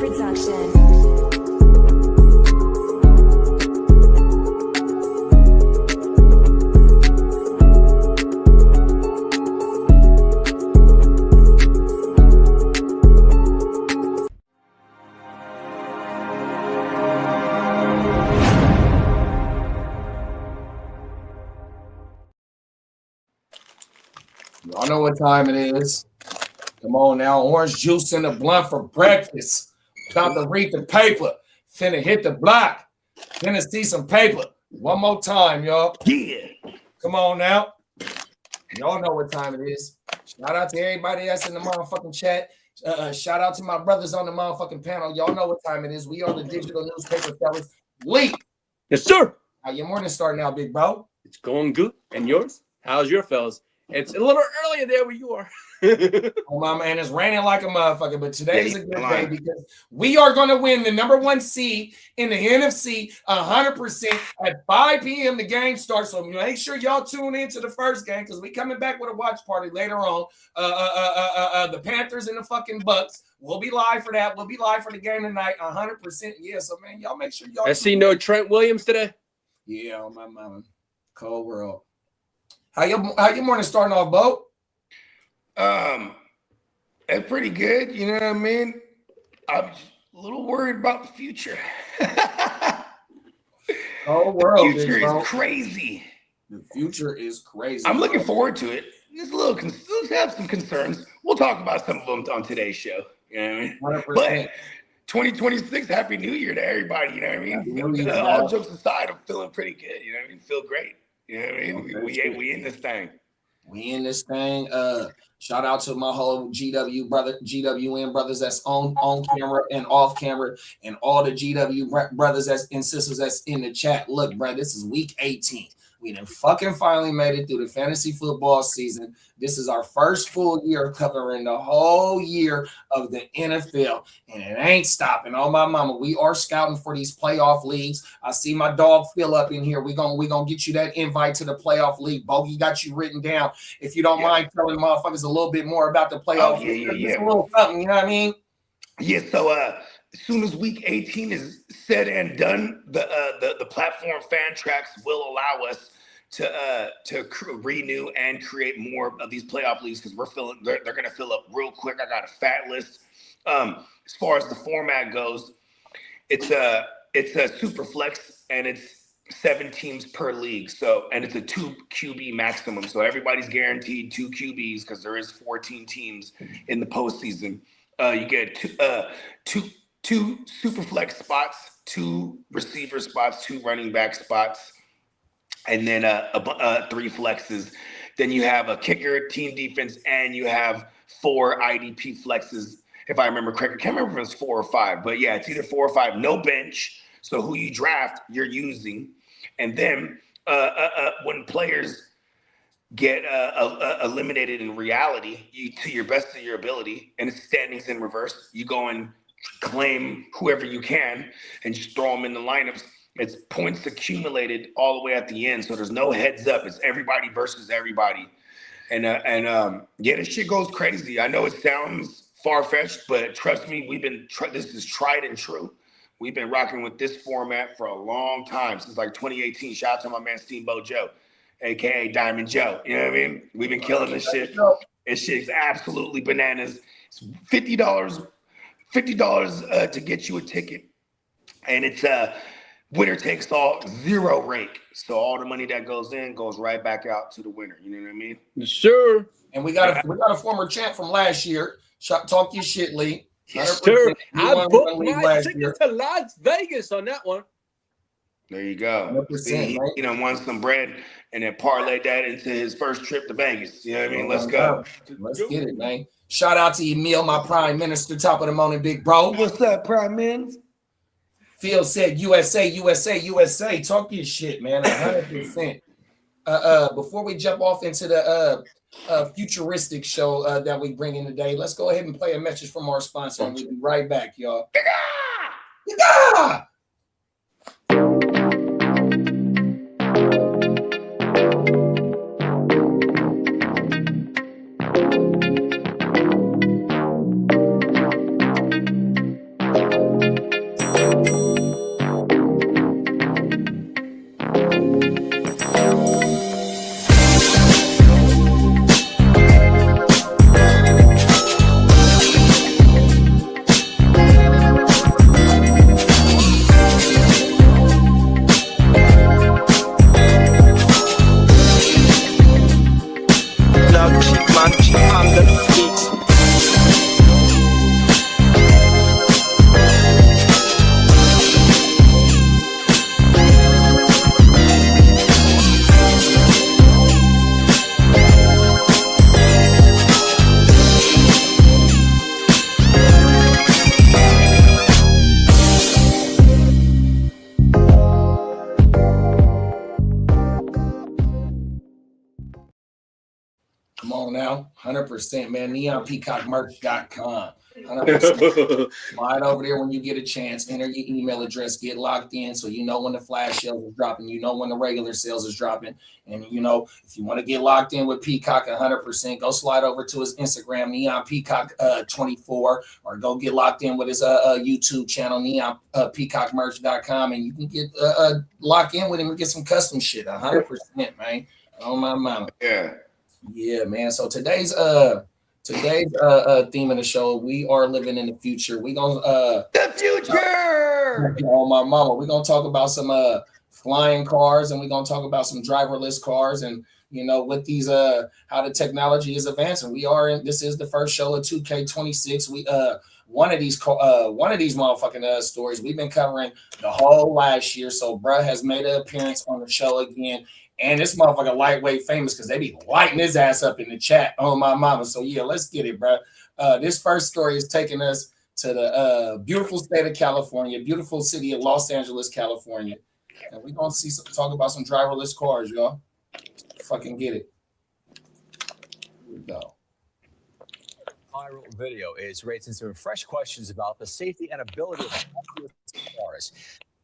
production. Y'all know what time it is. Come on now. Orange juice in the blunt for breakfast. About to read the paper. Finna hit the block. Finna see some paper. One more time, y'all. Yeah. Come on now. Y'all know what time it is. Shout out to everybody that's in the motherfucking chat. Shout out to my brothers on the motherfucking panel. Y'all know what time it is. We are the digital newspaper fellas. Lee. Yes, sir. How your morning starting out, big bro? It's going good. And yours? How's your fellas? It's a little earlier there where you are. Oh, my man, it's raining like a motherfucker, but today's a good day because we are going to win the #1 seed in the NFC 100% at 5 p.m. The game starts, so make sure y'all tune in to the first game because we coming back with a watch party later on. The Panthers and the fucking Bucks. We'll be live for that. We'll be live for the game tonight 100%. Yeah, so, man, y'all make sure y'all. I see no Trent Williams today. Yeah, on my mama. Cold world. How your morning starting off, Bo? It's pretty good. You know what I mean? I'm just a little worried about the future. Cold world. The future is crazy. The future is crazy. I'm looking forward to it. There's a little. Let's have some concerns. We'll talk about some of them on today's show. You know what I mean? 100%. But 2026, Happy New Year to everybody. You know what I mean? All jokes aside, I'm feeling pretty good. You know what I mean? Feel great. You know what I mean? We in this thing. We in this thing. Shout out to my whole GWN brothers that's on camera and off camera, and all the GW brothers and sisters that's in the chat. Look, bro, this is week 18. We done fucking finally made it through the fantasy football season. This is our first full year covering the whole year of the NFL, and it ain't stopping. Oh my mama, we are scouting for these playoff leagues. I see my dog Phil up in here. We gonna get you that invite to the playoff league. Bogey got you written down. If you don't mind telling motherfuckers a little bit more about the playoff league, it's a little something. You know what I mean? Yeah. So as soon as week 18 is said and done, the platform Fan Tracks will allow us to renew and create more of these playoff leagues because they're going to fill up real quick. I got a fat list. As far as the format goes, it's a super flex and it's 7 teams per league. So, and it's a 2 QB maximum. So everybody's guaranteed 2 QBs because there is 14 teams in the postseason. You get two super flex spots, 2 receiver spots, 2 running back spots, and then 3 flexes. Then you have a kicker, team defense, and you have 4 IDP flexes. If I remember correctly, I can't remember if it was 4 or 5, but yeah, it's either 4 or 5. No bench, so who you draft, you're using. And then when players get eliminated in reality, you to your best of your ability, and it's standings in reverse. You go and claim whoever you can and just throw them in the lineups. It's points accumulated all the way at the end, so there's no heads up. It's everybody versus everybody, and yeah, this shit goes crazy. I know it sounds far-fetched, but trust me, this is tried and true. We've been rocking with this format for a long time, since like 2018. Shout out to my man Steamboat Joe, aka Diamond Joe. You know what I mean? We've been killing this shit. This shit's absolutely bananas. It's $50 to get you a ticket, and it's winner takes all, 0 rake. So all the money that goes in goes right back out to the winner. You know what I mean? Sure. And we got a former champ from last year. Talk your shit, Lee. Sure. I booked my ticket to Las Vegas on that one. There you go. See, he won some bread and then parlayed that into his first trip to Vegas. You know what I mean? Let's go. Let's get it, man. Shout out to Emil, my prime minister, top of the morning, big bro. What's up, prime minister? Phil said USA, USA, USA. Talk your shit, man. 100%. Before we jump off into the futuristic show that we bring in today, let's go ahead and play a message from our sponsor, and we'll be right back, y'all. Come on now, 100%, man. NeonPeacockMerch.com. 100%. Slide over there when you get a chance. Enter your email address. Get locked in so you know when the flash sales is dropping. You know when the regular sales is dropping. And you know, if you want to get locked in with Peacock 100%, go slide over to his Instagram, NeonPeacock24, or go get locked in with his YouTube channel, NeonPeacockMerch.com, and you can get locked in with him and get some custom shit 100%, man. Oh my mama. Yeah, man. So today's theme of the show, we are living in the future. We gonna the future. Oh my mama, we're gonna talk about some flying cars, and we're gonna talk about some driverless cars, and you know, with these how the technology is advancing. This is the first show of 2K26. We one of these motherfucking stories we've been covering the whole last year. So bruh has made an appearance on the show again. And this motherfucker lightweight famous because they be lighting his ass up in the chat. Oh my mama. So yeah, let's get it, bro. This first story is taking us to the beautiful state of California, beautiful city of Los Angeles, California. And we're gonna talk about some driverless cars, y'all. Fucking get it. Here we go. Viral video is raising some fresh questions about the safety and ability of cars.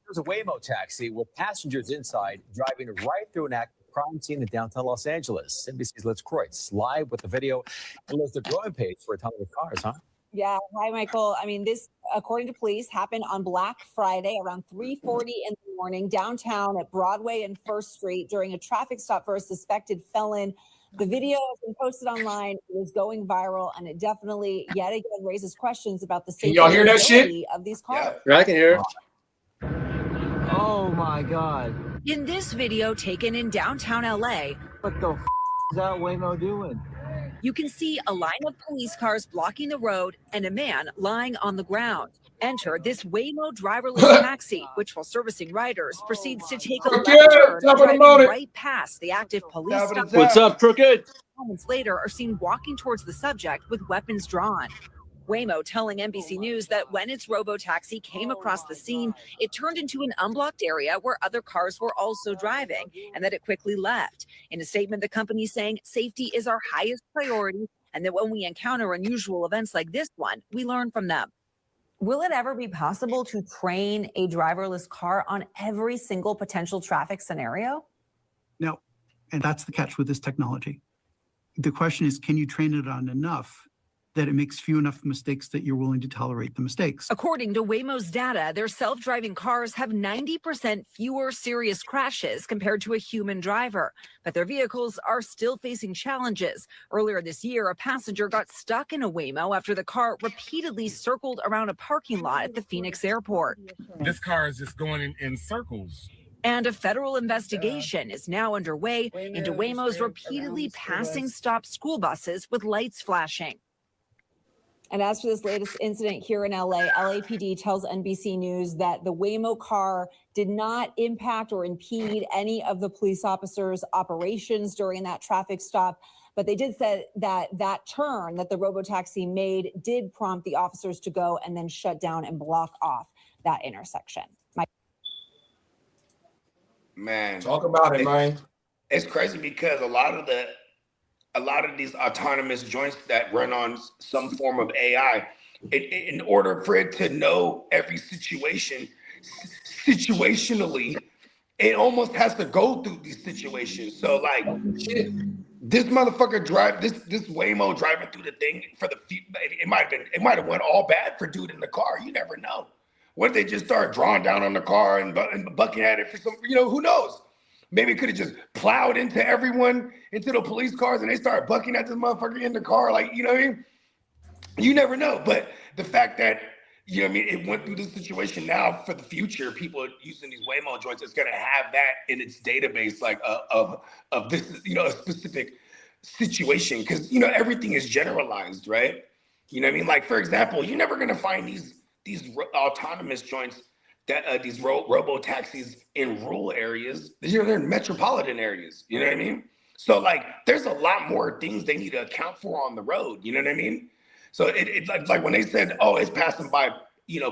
There's a Waymo taxi with passengers inside driving right through an active crime scene in downtown Los Angeles. NBC's Liz Kreutz live with the video and Liz, the growing page for autonomous cars, huh? Yeah. Hi, Michael. I mean, this, according to police, happened on Black Friday around 3:40 in the morning downtown at Broadway and First Street during a traffic stop for a suspected felon. The video has been posted online. It is going viral, and it definitely yet again raises questions about the safety y'all hear that shit? of these cars. Yeah, I can hear it. Oh my God. In this video taken in downtown LA, What the is that Waymo doing? you can see a line of police cars blocking the road and a man lying on the ground. Enter this Waymo driverless taxi, which while servicing riders proceeds to take a left turn, driving right past the active police stop. What's up, crooked? Moments later are seen walking towards the subject with weapons drawn. Waymo telling NBC News that when its robo-taxi came across the scene, it turned into an unblocked area where other cars were also driving, and that it quickly left. In a statement, the company saying safety is our highest priority, and that when we encounter unusual events like this one, we learn from them. Will it ever be possible to train a driverless car on every single potential traffic scenario? No, and that's the catch with this technology. The question is, can you train it on enough that it makes few enough mistakes that you're willing to tolerate the mistakes? According to Waymo's data, their self-driving cars have 90% fewer serious crashes compared to a human driver, but their vehicles are still facing challenges. Earlier this year, a passenger got stuck in a Waymo after the car repeatedly circled around a parking lot at the Phoenix airport. This car is just going in circles. And a federal investigation is now underway into Waymo's repeatedly passing stop school buses with lights flashing. And as for this latest incident here in LA, LAPD tells NBC News that the Waymo car did not impact or impede any of the police officers' operations during that traffic stop. But they did say that that turn that the robotaxi made did prompt the officers to go and then shut down and block off that intersection. Man, Talk about it, man. It's crazy because a lot of these autonomous joints that run on some form of AI, in order for it to know every situation situationally, it almost has to go through these situations. So like, this motherfucker this Waymo driving through the thing for it might have went all bad for dude in the car. You never know. What if they just start drawing down on the car and bucking at it for some, who knows? Maybe it could have just plowed into everyone, into the police cars, and they started bucking at this motherfucker in the car. Like, you know what I mean? You never know. But the fact that, it went through this situation now for the future, people using these Waymo joints, it's going to have that in its database, like of this, a specific situation. Because, everything is generalized, right? You know what I mean? Like, for example, you're never going to find these autonomous joints, that these robo taxis in rural areas. They're in metropolitan areas. You know what I mean? So like, there's a lot more things they need to account for on the road. You know what I mean? So it's like when they said, oh, it's passing by,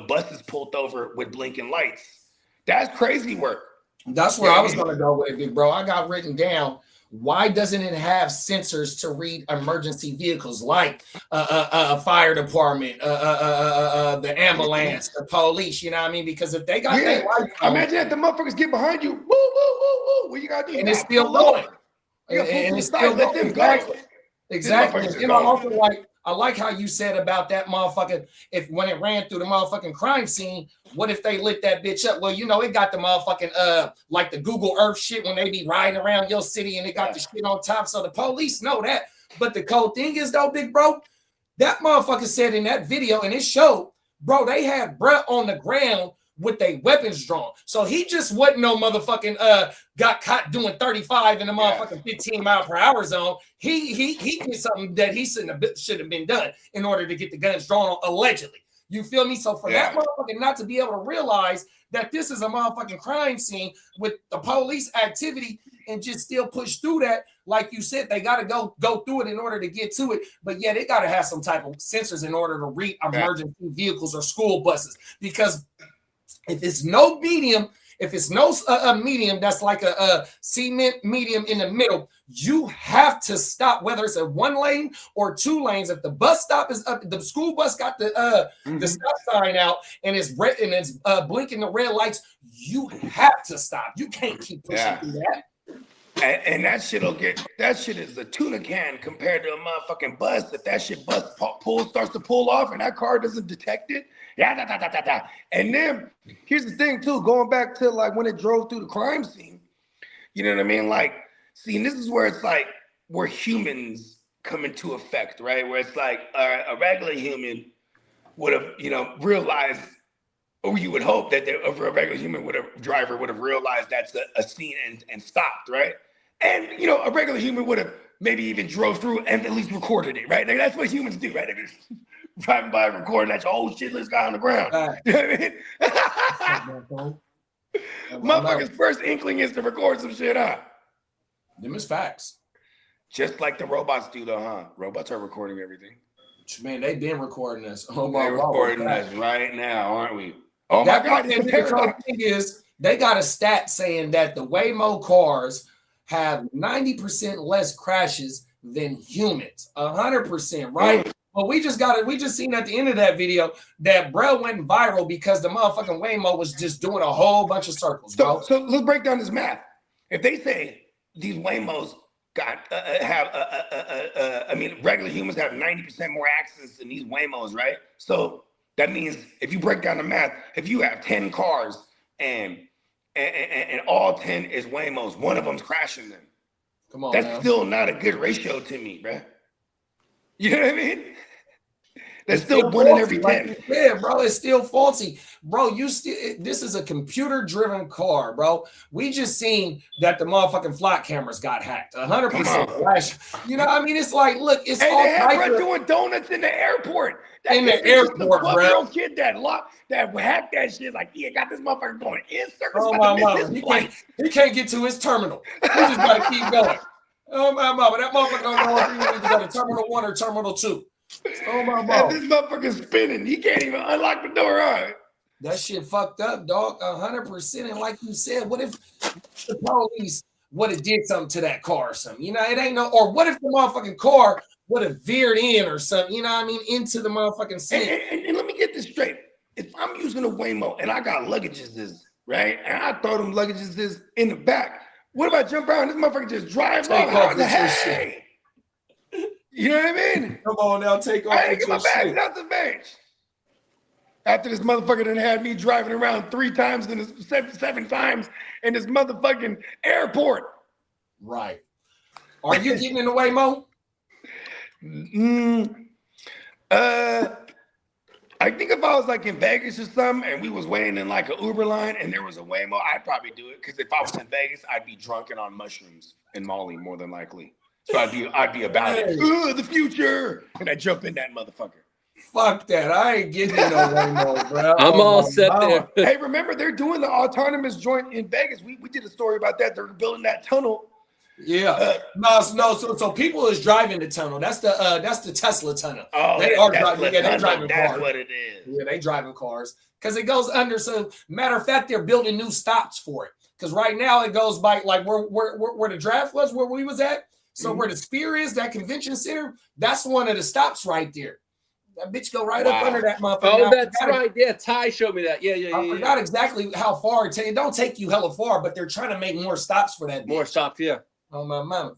buses pulled over with blinking lights. That's crazy work. That's where I was gonna go with it, bro. I got written down Why doesn't it have sensors to read emergency vehicles like fire department, the ambulance, the police? You know what I mean? Because if they got that light on, imagine that the motherfuckers get behind you. Woo, woo, woo, woo. What you gotta do? You and gotta it's still pull over. going. You gotta pull And to the it's side, still let going. them go. Exactly. These motherfuckers And are I going. also I like how you said about that motherfucker. If when it ran through the motherfucking crime scene, what if they lit that bitch up? Well, you know, it got the motherfucking like the Google Earth shit when they be riding around your city and it got the shit on top. So the police know that. But the cold thing is though, big bro, that motherfucker said in that video and it showed, bro, they had bruh on the ground with their weapons drawn. So he just wasn't no motherfucking got caught doing 35 in the motherfucking 15-mile-per-hour zone. He did something that he should have been done in order to get the guns drawn on, allegedly. You feel me? So for that motherfucker not to be able to realize that this is a motherfucking crime scene with the police activity and just still push through that, like you said, they got to go through it in order to get to it. But yeah, they got to have some type of sensors in order to read emergency vehicles or school buses, because if it's no medium, if it's no medium that's like a cement medium in the middle, you have to stop, whether it's a 1 lane or 2 lanes. If the bus stop is up, the school bus got the stop sign out and it's red and it's blinking the red lights, you have to stop. You can't keep pushing through that. And that shit is a tuna can compared to a motherfucking bus. If that shit starts to pull off and that car doesn't detect it, and then here's the thing too, going back to like when it drove through the crime scene, you know what I mean? Like, see, and this is where it's like where humans come into effect, right? Where it's like a regular human would have, you know, realized, or you would hope that a regular human driver would have realized that's a scene and stopped, right? And, you know, a regular human would have maybe even drove through and at least recorded it, right? Like, that's what humans do, right? They're just driving by, recording that whole shitless guy on the ground. You know what I mean? Motherfucker's first inkling is to record some shit, huh? Them is facts. Just like the robots do, though, huh? Robots are recording everything. Man, they've been recording us. Oh, they're recording us right now, aren't we? Oh my God! The thing is, they got a stat saying that the Waymo cars have 90% less crashes than humans. 100%, right? But we just seen at the end of that video that bro went viral because the motherfucking Waymo was just doing a whole bunch of circles, bro. So let's break down this math. If they say these Waymos regular humans have 90% more accidents than these Waymos, right? So that means if you break down the math, if you have 10 cars and all 10 is Waymos, one of them's crashing them. Come on, that's still not a good ratio to me, bro. You know what I mean? That's still 1 in every 10. Yeah, bro, it's still faulty. Bro, this is a computer-driven car, bro. We just seen that the motherfucking flight cameras got hacked. 100%. You know what I mean? It's like, look, it's all they have doing donuts in the airport. In the airport, bro. 12-year-old kid that hacked that shit, like, yeah, got this motherfucker going in circles. Oh, my mama. He can't get to his terminal. He just got to keep going. Oh, my mama. That motherfucker don't know if he needs to go to Terminal 1 or Terminal 2. Oh, my mama. And this motherfucker's spinning. He can't even unlock the door, right? That shit fucked up, dog. 100%. And like you said, what if the police would have did something to that car or something? You know, it ain't no, or what if the motherfucking car would have veered in or something, you know what I mean, into the motherfucking scene. And let me get this straight. If I'm using a Waymo and I got luggages, right, and I throw them luggages in the back, what if I jump out and this motherfucker just drives off? Hey! You know what I mean? Come on now, take off. I ain't get my bags out the bench. After this motherfucker done had me driving around 3 times and 7 times in this motherfucking airport. Right. Are you getting in the Waymo? I think if I was like in Vegas or something and we was waiting in like an Uber line and there was a Waymo, I'd probably do it. Because if I was in Vegas, I'd be drunk and on mushrooms and Molly more than likely. So I'd be about it. Ooh, the future. And I jump in that motherfucker. Fuck that. I ain't getting in no Waymo, bro. I'm all set there. Hey, remember they're doing the autonomous joint in Vegas. We did a story about that. They're building that tunnel. Yeah. So people is driving the tunnel. That's the Tesla tunnel. Oh, they are driving. Yeah, they driving cars. That's what it is. Yeah, they driving cars because it goes under. So matter of fact, they're building new stops for it. Because right now it goes by like where the draft was, where we was at. So where the Sphere is, that convention center, that's one of the stops right there. That bitch go right up under that motherfucker. Oh, that's right. Yeah, Ty showed me that. Yeah. I forgot exactly how far it takes. It don't take you hella far, but they're trying to make more stops for that bitch. More stops, yeah. Oh, my mama.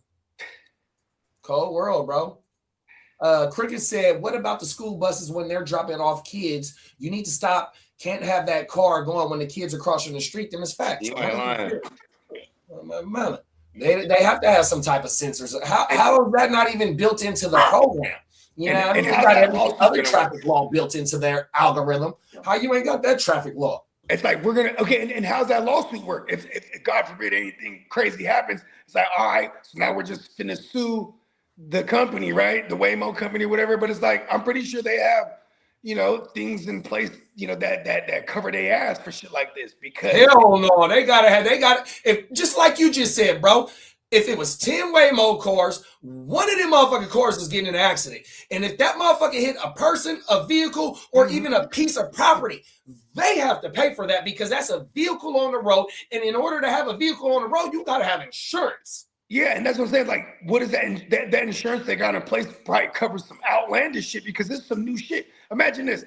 Cold world, bro. Cricket said, what about the school buses when they're dropping off kids? You need to stop. Can't have that car going when the kids are crossing the street. Them is facts. You ain't lying. Oh, my mama. They have to have some type of sensors. How is that not even built into the program? You know, and they how got that every lawsuit's other gonna traffic law built into their algorithm. How you ain't got that traffic law? It's like we're gonna and how's that lawsuit work? If God forbid anything crazy happens, it's like, all right, so now we're just gonna sue the company, right? The Waymo company, whatever. But it's like I'm pretty sure they have, things in place, that cover their ass for shit like this. Because hell no, they got if just like you just said, bro. If it was 10 Waymo cars, one of them motherfucking cars is getting in an accident. And if that motherfucker hit a person, a vehicle, or even a piece of property, they have to pay for that because that's a vehicle on the road. And in order to have a vehicle on the road, you got to have insurance. Yeah, and that's what I'm saying. Like, what is that insurance they got in place probably covers some outlandish shit because this is some new shit. Imagine this.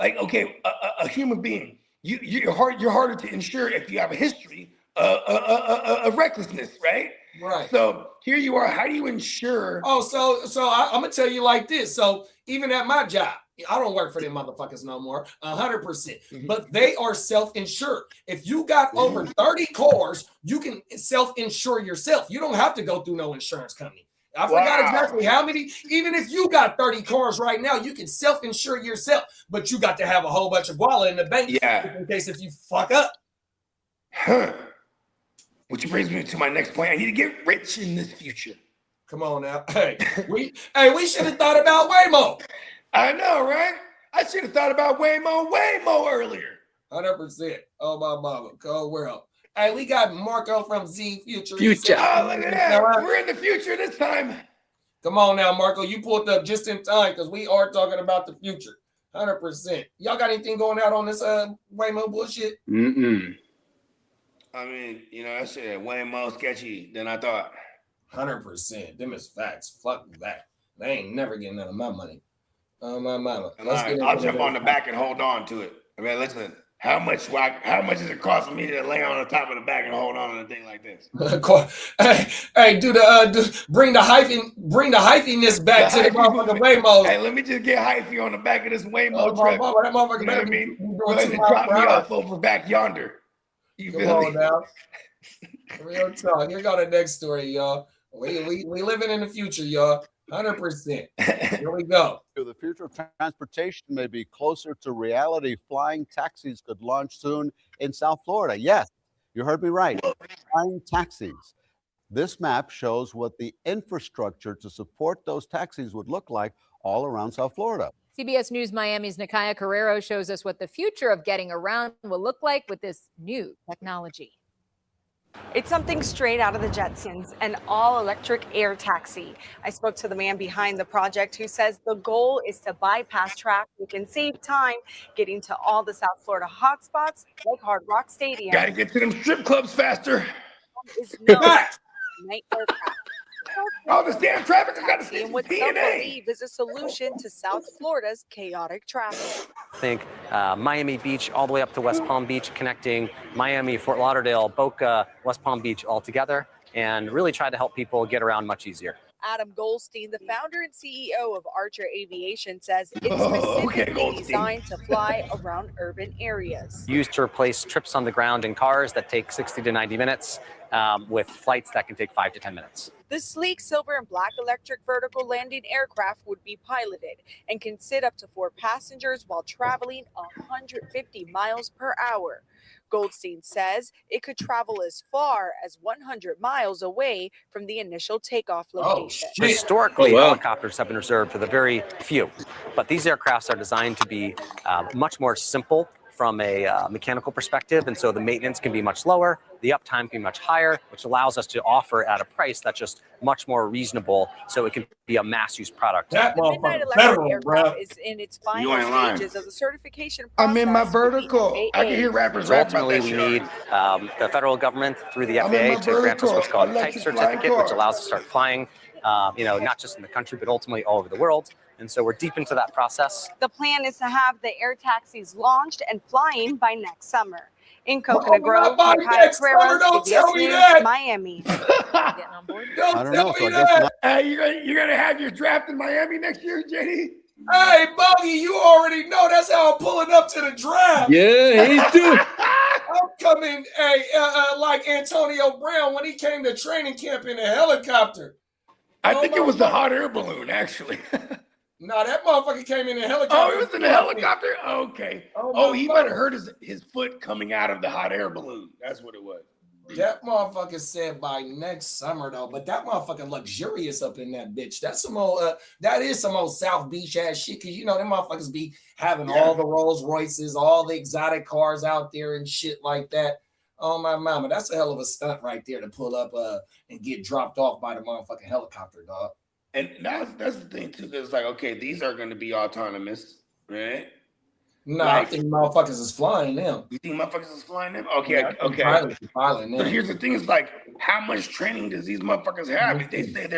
Like, okay, a human being, you're harder to insure if you have a history of recklessness, right? Right. So here you are. How do you insure? Oh, so I'm gonna tell you like this. So even at my job, I don't work for them motherfuckers no more, 100%. But they are self-insured. If you got over 30 cars, you can self-insure yourself. You don't have to go through no insurance company. I forgot exactly how many. Even if you got 30 cars right now, you can self-insure yourself. But you got to have a whole bunch of guala in the bank in case if you fuck up. Huh. Which brings me to my next point. I need to get rich in this future. Come on now. Hey, we should have thought about Waymo. I know, right? I should have thought about Waymo earlier. 100%. Oh, my mama. Cold world. Hey, we got Marco from Z Future. Oh, look at that. We're in the future this time. Come on now, Marco. You pulled up just in time because we are talking about the future. 100%. Y'all got anything going out on this Waymo bullshit? I mean, that shit way more sketchy than I thought. 100%. Them is facts. Fuck that. They ain't never getting none of my money. Oh, my mama. I'll jump on the back and hold on to it. I mean, listen, how much is it costing me to lay on the top of the back and hold on to a thing like this? Hey, bring the hyphiness back to the motherfucking Waymo. Hey, let me just get hyphy on the back of this Waymo truck. That motherfucker, you know what I mean? Go ahead and drop me off over back yonder. You Come on now. Real talk. Here go the next story, y'all. We living in the future, y'all. 100%. Here we go. The future of transportation may be closer to reality. Flying taxis could launch soon in South Florida. Yes, you heard me right. Flying taxis. This map shows what the infrastructure to support those taxis would look like all around South Florida. CBS News Miami's Nakaya Carrero shows us what the future of getting around will look like with this new technology. It's something straight out of the Jetsons, an all-electric air taxi. I spoke to the man behind the project who says the goal is to bypass traffic and save time getting to all the South Florida hotspots like Hard Rock Stadium. Gotta get to them strip clubs faster. Is no night aircraft. All this damn traffic, I gotta see And what some believe is a solution to South Florida's chaotic traffic. I think Miami Beach all the way up to West Palm Beach, connecting Miami, Fort Lauderdale, Boca, West Palm Beach all together, and really try to help people get around much easier. Adam Goldstein, the founder and CEO of Archer Aviation, says it's specifically designed to fly around urban areas. Used to replace trips on the ground in cars that take 60 to 90 minutes with flights that can take 5 to 10 minutes. The sleek silver and black electric vertical landing aircraft would be piloted and can sit up to 4 passengers while traveling 150 miles per hour. Goldstein says it could travel as far as 100 miles away from the initial takeoff location. Historically, helicopters have been reserved for the very few, but these aircrafts are designed to be much more simple, from a mechanical perspective, and so the maintenance can be much lower, the uptime can be much higher, which allows us to offer at a price that's just much more reasonable, so it can be a mass use product. That The Midnight motherfucker Electric federal, aircraft bro. is in its You final ain't lying. stages of the certification process. I'm in my with the vertical. I can hear FAA. rappers So rap about ultimately, that we shit. need the federal government through the I'm in FAA my to grant us what's vertical. called a type Electric flying certificate, which car. allows us to start flying, not just in the country, but ultimately all over the world. And so we're deep into that process. The plan is to have the air taxis launched and flying by next summer. In Coconut Grove, by Nakaya next summer, Carrera, don't CBS tell me News, that. Miami. Getting on board? Don't I don't tell know. So me I guess that. Hey, you're gonna have your draft in Miami next year, JD? Hey, Bogey, you already know that's how I'm pulling up to the draft. Yeah, he's doing. I'm coming, like Antonio Brown when he came to training camp in a helicopter. I think it was a hot air balloon, actually. No, that motherfucker came in a helicopter. Oh, it was in a helicopter? Okay. Oh, he might have heard. hurt his foot coming out of the hot air balloon. That's what it was. That motherfucker said by next summer though, but that motherfucker luxurious up in that bitch. That's some old, that is some old South Beach ass shit. Cause you know them motherfuckers be having all the Rolls Royces, all the exotic cars out there and shit like that. Oh my mama, that's a hell of a stunt right there to pull up and get dropped off by the motherfucking helicopter, dog. And that's the thing too, because like, okay, these are going to be autonomous, right? No, Like- I think motherfuckers is flying them. You think motherfuckers is flying them? Okay, Yeah, I think okay. pilots are piloting them. But here's the thing: is like, how much training does these motherfuckers have? If they say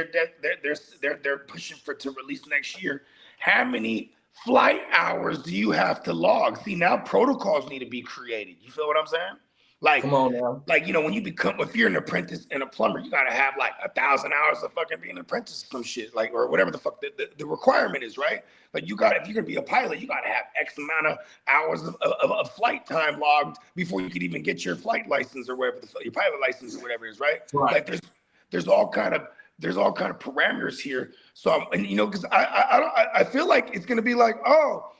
they're pushing to release next year, how many flight hours do you have to log? See, now protocols need to be created. You feel what I'm saying? Like, Come on now. like, you know, when you become, if you're an apprentice and a plumber, you gotta have like 1,000 hours of fucking being an apprentice or some shit, like, or whatever the fuck the requirement is, right? Like, if you're gonna be a pilot, you gotta have X amount of hours of flight time logged before you could even get your flight license or whatever your pilot license or whatever it is, right? Right. Like, there's all kind of parameters here. So, and you know, because I feel like it's gonna be like, oh.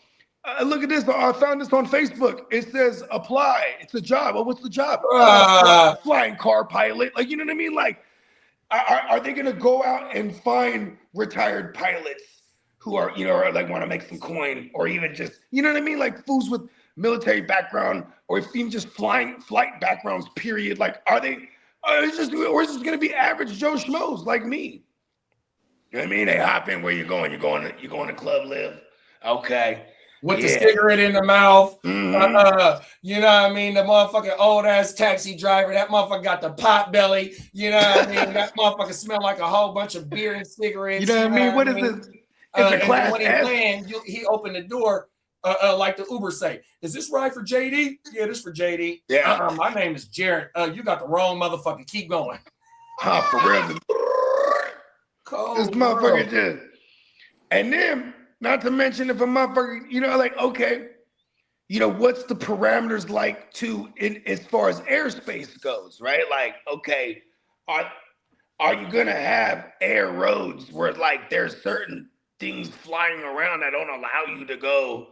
Look at this. I found this on Facebook. It says apply. It's a job. Oh, what's the job? Flying car pilot. Like, you know what I mean? Like, are they going to go out and find retired pilots who are, you know, or like want to make some coin, or even just, you know what I mean? Like fools with military background, or even just flight backgrounds, period. Like, or is this going to be average Joe Schmoes like me? You know what I mean? They hop in. Where you going? You're going to Club Live. Okay. With the cigarette in the mouth, Mm-hmm. you know what I mean? The motherfucking old ass taxi driver, that motherfucker got the pot belly, you know what I mean? That motherfucker smell like a whole bunch of beer and cigarettes. You know what I mean? What is this? It's a class when he S. land, he opened the door, like the Uber say, "Is this right for JD?" Yeah, this for JD. Yeah. My name is Jared. You got the wrong motherfucker. Keep going. For real. Cold, this motherfucker just, and then. Not to mention if a motherfucker, you know, like, okay, you know, what's the parameters like as far as airspace goes, right? Like, okay, are you gonna have air roads where like there's certain things flying around that don't allow you to go,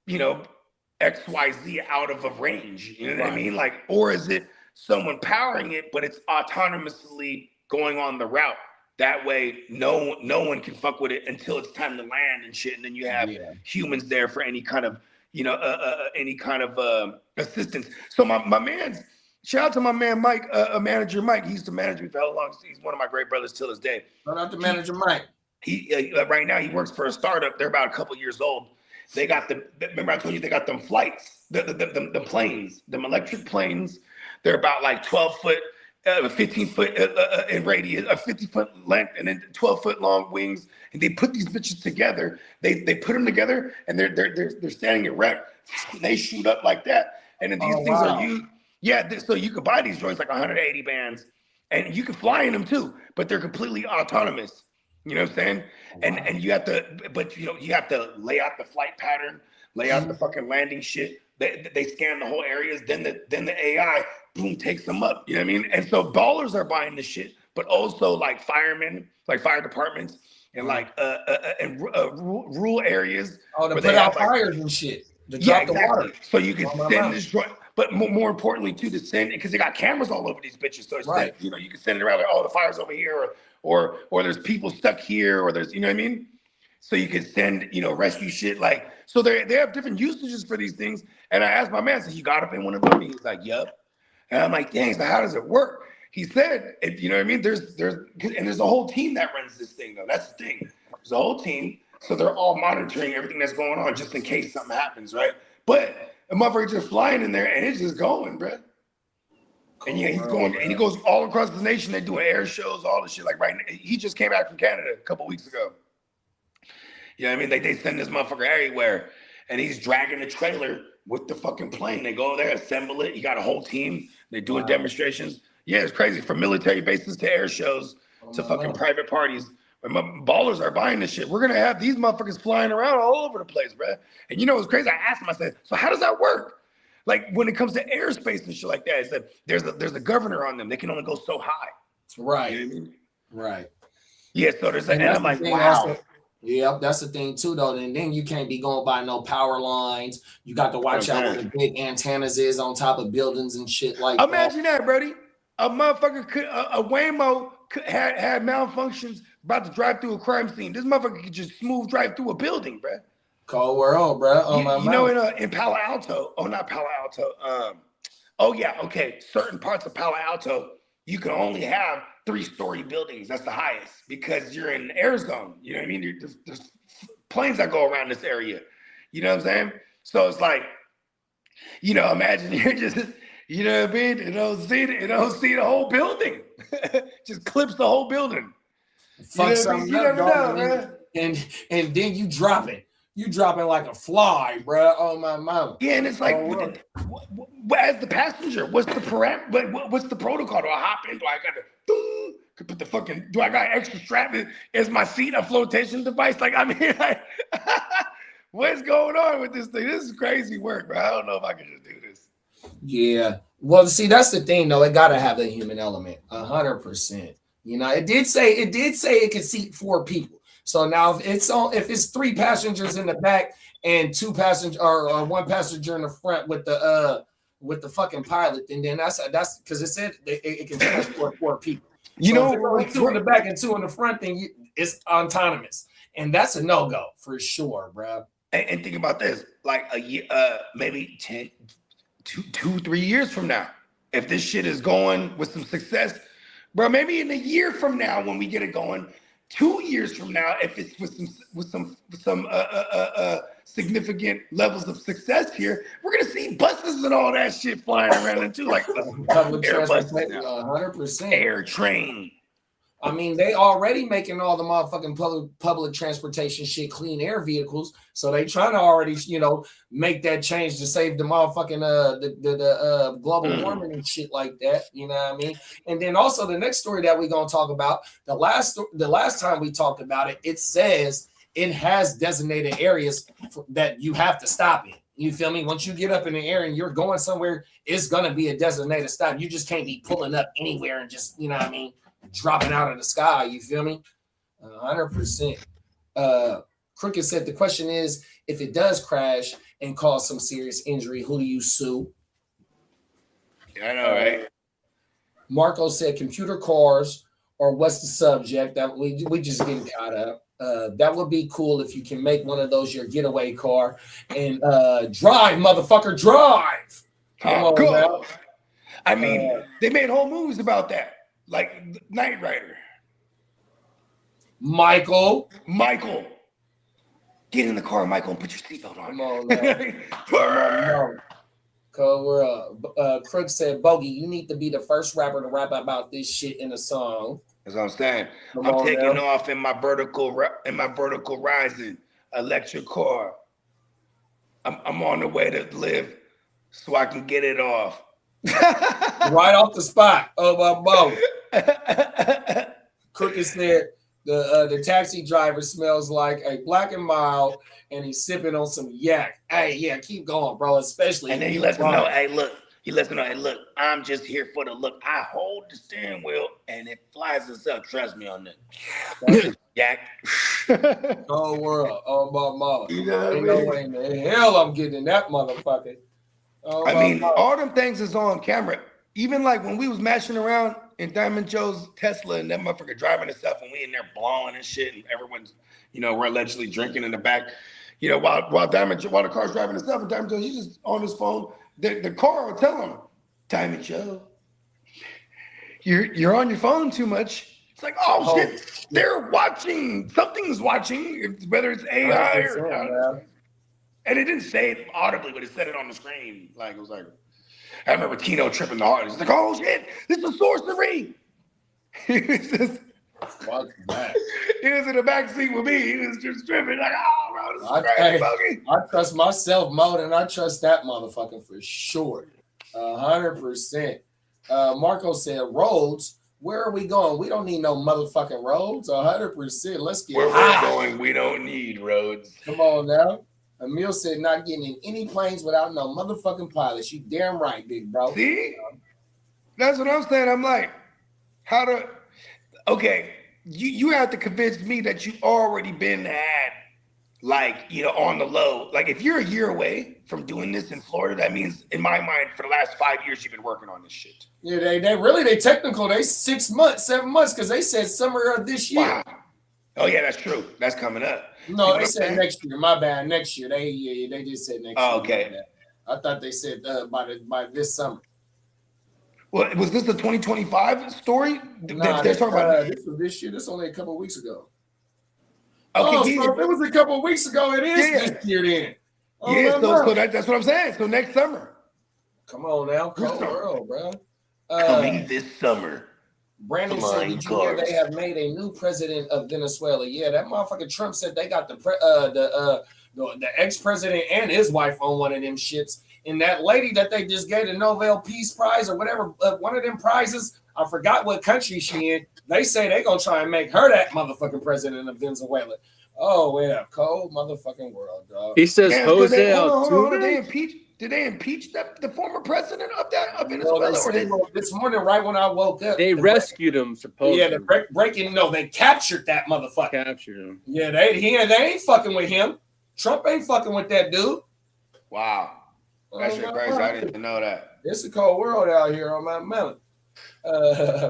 you know, XYZ out of a range? You know what I mean? Like, or is it someone powering it, but it's autonomously going on the route? That way, no one can fuck with it until it's time to land and shit, and then you have humans there for any kind of, you know, assistance. So my man's, shout out to my man Mike, manager Mike. He used to manage me for how long? He's one of my great brothers till this day. Shout out to manager Mike. He right now he works for a startup. They're about a couple years old. They got remember I told you they got them flights, the planes, them electric planes. They're about like 12 foot. 15 foot in radius, 50 foot length, and then 12 foot long wings. And they put these bitches together. They put them together, and they're standing erect. They shoot up like that, and then these things are used. Yeah, so you could buy these joints like 180 bands, and you can fly in them too. But they're completely autonomous. You know what I'm saying? And you have to, but you know, you have to lay out the flight pattern, lay out the fucking landing shit. They scan the whole areas. Then the AI boom takes them up. You know what I mean? And so ballers are buying this shit, but also like firemen, like fire departments, and like rural areas. Oh, to put out fires and shit. To drop the water. So you can send this joint, but more importantly too, to send, because they got cameras all over these bitches. So it's you know, you can send it around like, oh, the fire's over here, or there's people stuck here, or there's, you know what I mean? so you can send, rescue shit. Like, so they have different usages for these things. And I asked my man, so he got up in one of them. He's like, "Yep." And I'm like, "Dang, so how does it work?" He said, "You know what I mean? There's a whole team that runs this thing, though. That's the thing. There's a whole team, so they're all monitoring everything that's going on just in case something happens, right? But a motherfucker just flying in there and it's just going, bro. And yeah, he's going, and he goes all across the nation. They're doing air shows, all this shit. Like right now, he just came back from Canada a couple weeks ago. You know what I mean? Like they send this motherfucker everywhere, and he's dragging the trailer with the fucking plane. They go there, assemble it. You got a whole team. They're doing demonstrations. Yeah, it's crazy. From military bases to air shows to fucking private parties. Ballers are buying this shit. We're gonna have these motherfuckers flying around all over the place, bro. And you know what's crazy? I asked him, I said, "So how does that work? Like when it comes to airspace and shit like that, is that there's a governor on them. They can only go so high." Right. You know what I mean? Right. Yeah, so there's and I'm like, wow. Also, yeah, that's the thing too, though. And then you can't be going by no power lines. You got to watch out where the big antennas is on top of buildings and shit like that. Imagine that, Brody. A motherfucker could a Waymo had malfunctions about to drive through a crime scene. This motherfucker could just smooth drive through a building, bro. Cold world, bro. You know, in Palo Alto, not Palo Alto. Oh yeah, okay. Certain parts of Palo Alto, you can only have 3-story buildings. That's the highest because you're in the air zone. You know what I mean? There's planes that go around this area. You know what I'm saying? So it's like, imagine you're just, you know what I mean? It don't see the whole building. Just clips the whole building. Fuck something you up, never know, man. And then you drop it. You dropping like a fly, bro. Oh my mama. Yeah, and it's like, as the passenger, what's the what's the protocol? Do I hop in? Do I got to put the fucking? Do I got extra strap? Is my seat a flotation device? Like, I mean, what's going on with this thing? This is crazy work, bro. I don't know if I can just do this. Yeah. Well, see, that's the thing, though. It gotta have the human element, 100%. It did say it could seat 4 people. So now if it's 3 passengers in the back and 2 passengers or 1 passenger in the front with the fucking pilot, then that's because it said it can transport 4 people. So if it's 2 in the back and 2 in the front, then it's autonomous, and that's a no-go for sure, bro. And think about this, like a year, maybe 2-3 years from now, if this shit is going with some success, bro, maybe in a year from now when we get it going. 2 years from now, if it's with some significant levels of success here, we're gonna see buses and all that shit flying around and too, like public transportation, 100%. Air train. I mean, they already making all the motherfucking public transportation shit clean air vehicles, so they trying to already, make that change to save the motherfucking the global warming and shit like that. You know what I mean? And then also the next story that we're gonna talk about, the last time we talked about it, it says it has designated areas that you have to stop in. You feel me? Once you get up in the air and you're going somewhere, it's gonna be a designated stop. You just can't be pulling up anywhere and just, you know what I mean, dropping out of the sky. You feel me? 100%. Crooked said the question is, if it does crash and cause some serious injury, who do you sue? Yeah, I know, right? Marco said computer cars, or what's the subject? That we just getting caught up. That would be cool if you can make one of those your getaway car and drive, motherfucker, drive. Come on, go. I mean, they made whole movies about that. Like Knight Rider. Michael. Get in the car, Michael, and put your seatbelt on. Come on, man. Crook said, Bogey, you need to be the first rapper to rap about this shit in a song. That's what I'm saying. I'm taking off in my vertical rising electric car. I'm on the way to live so I can get it off. Right off the spot. Oh my boat. Crooked said the taxi driver smells like a Black and Mild, and he's sipping on some yak. Hey, yeah, keep going, bro. Especially. And then he lets him know, hey, look. He lets him know, hey, look, I'm just here for the look. I hold the steering wheel, and it flies itself. Trust me on that. Yak. Oh world. Oh my mama. You know Ain't no way in the hell I'm getting in that motherfucker. Oh, I mean, all them things is on camera. even like when we was mashing around in Diamond Joe's Tesla and that motherfucker driving and stuff, and we in there blowing and shit, and everyone's, we're allegedly drinking in the back, while the car's driving and stuff, and Diamond Joe, he's just on his phone. The car will tell him, Diamond Joe, you're on your phone too much. It's like, oh shit, they're watching. Something's watching, whether it's AI or. And it didn't say it audibly, but it said it on the screen. Like, it was like, I remember Tino tripping the hardest. He's like, oh shit, this is sorcery. He was just, fuck that. He was in the back seat with me. He was just tripping, like, oh, bro, this is crazy, buggy. I trust myself more than I trust that motherfucker for sure. 100%. Marco said, roads. Where are we going? We don't need no motherfucking roads. 100%. Let's get where we're going, we don't need roads. Come on now. Emil said not getting in any planes without no motherfucking pilots. You damn right, big bro. See? That's what I'm saying. I'm like, you have to convince me that you already been had, like, on the low. Like, if you're a year away from doing this in Florida, that means, in my mind, for the last 5 years, you've been working on this shit. Yeah, they technical. They 6 months, 7 months, because they said summer of this year. Wow. Oh yeah, that's true. That's coming up. No, they said next year. My bad. Next year. They just said next year. Okay. I thought they said by this summer. Well, was this the 2025 story? Nah, they're talking about this was this year. This only a couple of weeks ago. Okay, so if it was a couple of weeks ago, it is this year then. So that's what I'm saying. So next summer. Come on now, cold world, bro. Coming this summer. Brandon said, "Did you hear they have made a new president of Venezuela?" Yeah, that motherfucker Trump said they got the ex-president and his wife on one of them shits. And that lady that they just gave the Nobel Peace Prize or whatever, one of them prizes, I forgot what country she in. They say they gonna try and make her that motherfucking president of Venezuela. Oh yeah, cold motherfucking world, dog. He says Jose Altuve. Did they impeach the former president of Venezuela? This morning, right when I woke up, they rescued him. Supposedly, yeah, the breaking. No, they captured that motherfucker. Captured him. Yeah, they ain't fucking with him. Trump ain't fucking with that dude. Wow, that's crazy. I didn't know that. It's a cold world out here on my mountain.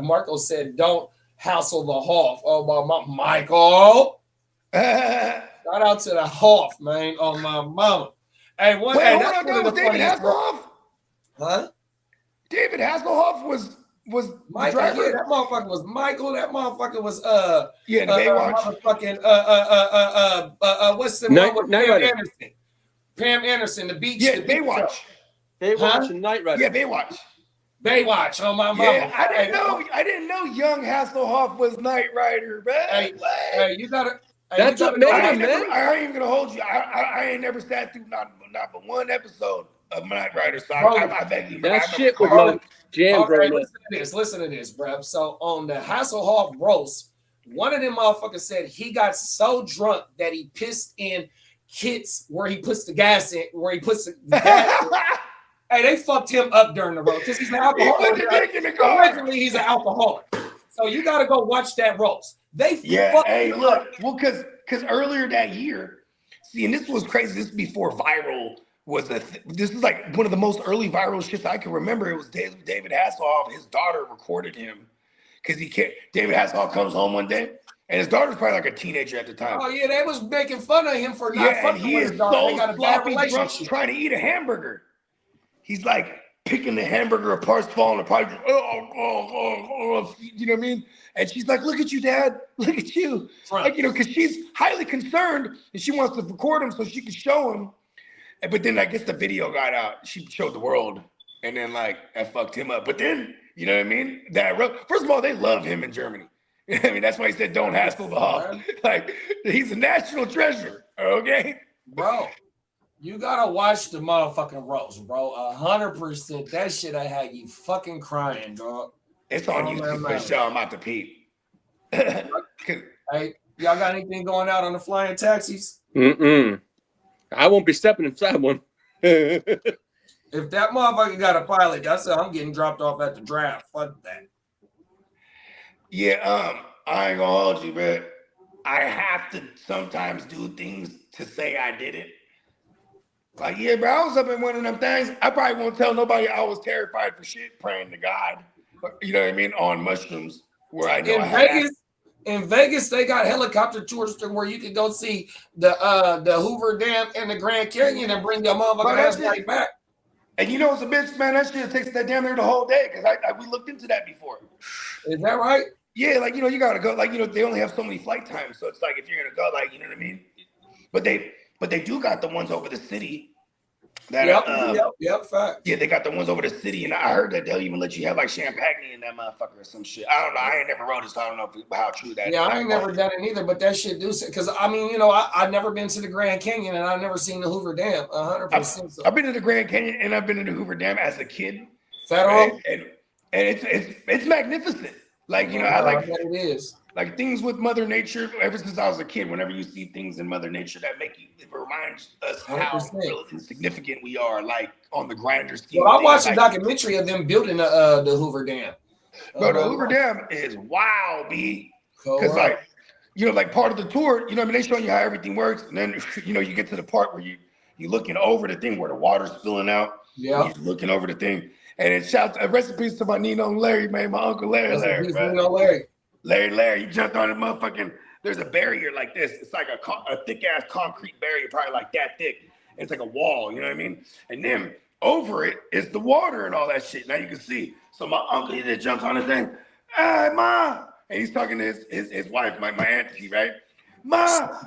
Marco said, "Don't hassle the Hoff." Oh, my Michael. Shout out to the Hoff, man, on my mama. Hey, hold on, that was David Hasselhoff? Huh? David Hasselhoff was Michael. driver? Yeah, that motherfucker was Michael. That motherfucker was the Baywatch. Motherfucking what's the one with Knight Pam Rider. Anderson? Pam Anderson, the beach. Yeah, the beach Baywatch. show. Baywatch and Knight Rider. Yeah, Baywatch. Baywatch on my mama. Yeah, I didn't know young Hasselhoff was Knight Rider, man. Hey, you gotta. That's what made him, man. I ain't gonna hold you. I ain't never sat through not but one episode of Knight Rider. So I beg you. That shit was my jam, bro. Listen to this, bro. So on the Hasselhoff roast, one of them motherfuckers said he got so drunk that he pissed in kits where he puts the gas in, Hey, they fucked him up during the roast because he's an alcoholic. Allegedly, he's an alcoholic. So you got to go watch that roast. Because earlier that year, see, and this was crazy. This is before viral was this is like one of the most early viral shits I can remember. It was David Hasselhoff. His daughter recorded him because he can't. David Hasselhoff comes home one day, and his daughter's probably like a teenager at the time. Oh yeah, they was making fun of him for not fucking with his daughter. They got a bad relationship. Trying to eat a hamburger. He's like picking the hamburger apart, falling apart. You know what I mean? And she's like, "Look at you, Dad. Look at you." Like, because she's highly concerned and she wants to record him so she can show him. But then I guess the video got out. She showed the world, and then like that fucked him up. But then, you know what I mean? First of all, they love him in Germany. I mean, that's why he said, "Don't hassle the Hoff." Like, he's a national treasure. Okay, bro. You gotta watch the motherfucking roast, bro. 100%. That shit I had you fucking crying, dog. It's on YouTube for sure. I'm about to peep. Hey, y'all got anything going out on the flying taxis? I won't be stepping inside one. If that motherfucker got a pilot, that's it. I'm getting dropped off at the draft. Fuck that. Yeah, I ain't gonna hold you, but I have to sometimes do things to say I did it. Like, yeah, bro, I was up in one of them things. I probably won't tell nobody I was terrified for shit, praying to God. You know what I mean? On mushrooms, where I know I had. In Vegas, they got helicopter tours to where you can go see the Hoover Dam and the Grand Canyon and bring your motherfucking ass right back. And you know what's a bitch, man? That shit takes that damn near the whole day because we looked into that before. Is that right? Yeah, like, you know, you gotta go. Like, you know, they only have so many flight times, so it's like if you're gonna go, like, you know what I mean. But they do got the ones over the city. That yep, fact. Yeah, they got the ones over the city, and I heard that they'll even let you have like champagne in that motherfucker or some shit. I don't know. I ain't never rode it, so I don't know how true that is. Yeah, I ain't never done it either, but that shit do because I mean, you know, I've never been to the Grand Canyon and I've never seen the Hoover Dam. 100%. I've been to the Grand Canyon and I've been to the Hoover Dam as a kid. Federal, and it's magnificent. Like, you know, I like it is. Like things with Mother Nature, ever since I was a kid, whenever you see things in Mother Nature that make you, it reminds us how insignificant we are, like on the grander scheme. Well, I watched a documentary of them building the Hoover Dam. Bro, the Hoover Dam is wild, B. Because like, you know, like part of the tour, you know, I mean, they showing you how everything works, and then you know, you get to the part where you looking over the thing where the water's spilling out. Yeah, you're looking over the thing, and it shouts recipes to my Nino and Larry, man, my uncle Larry. Larry, he jumped on a motherfucking. There's a barrier like this. It's like a thick ass concrete barrier, probably like that thick. It's like a wall, you know what I mean? And then over it is the water and all that shit. Now you can see. So my uncle, he just jumps on the thing. Hey, Ma, and he's talking to his wife, my auntie, right? Ma,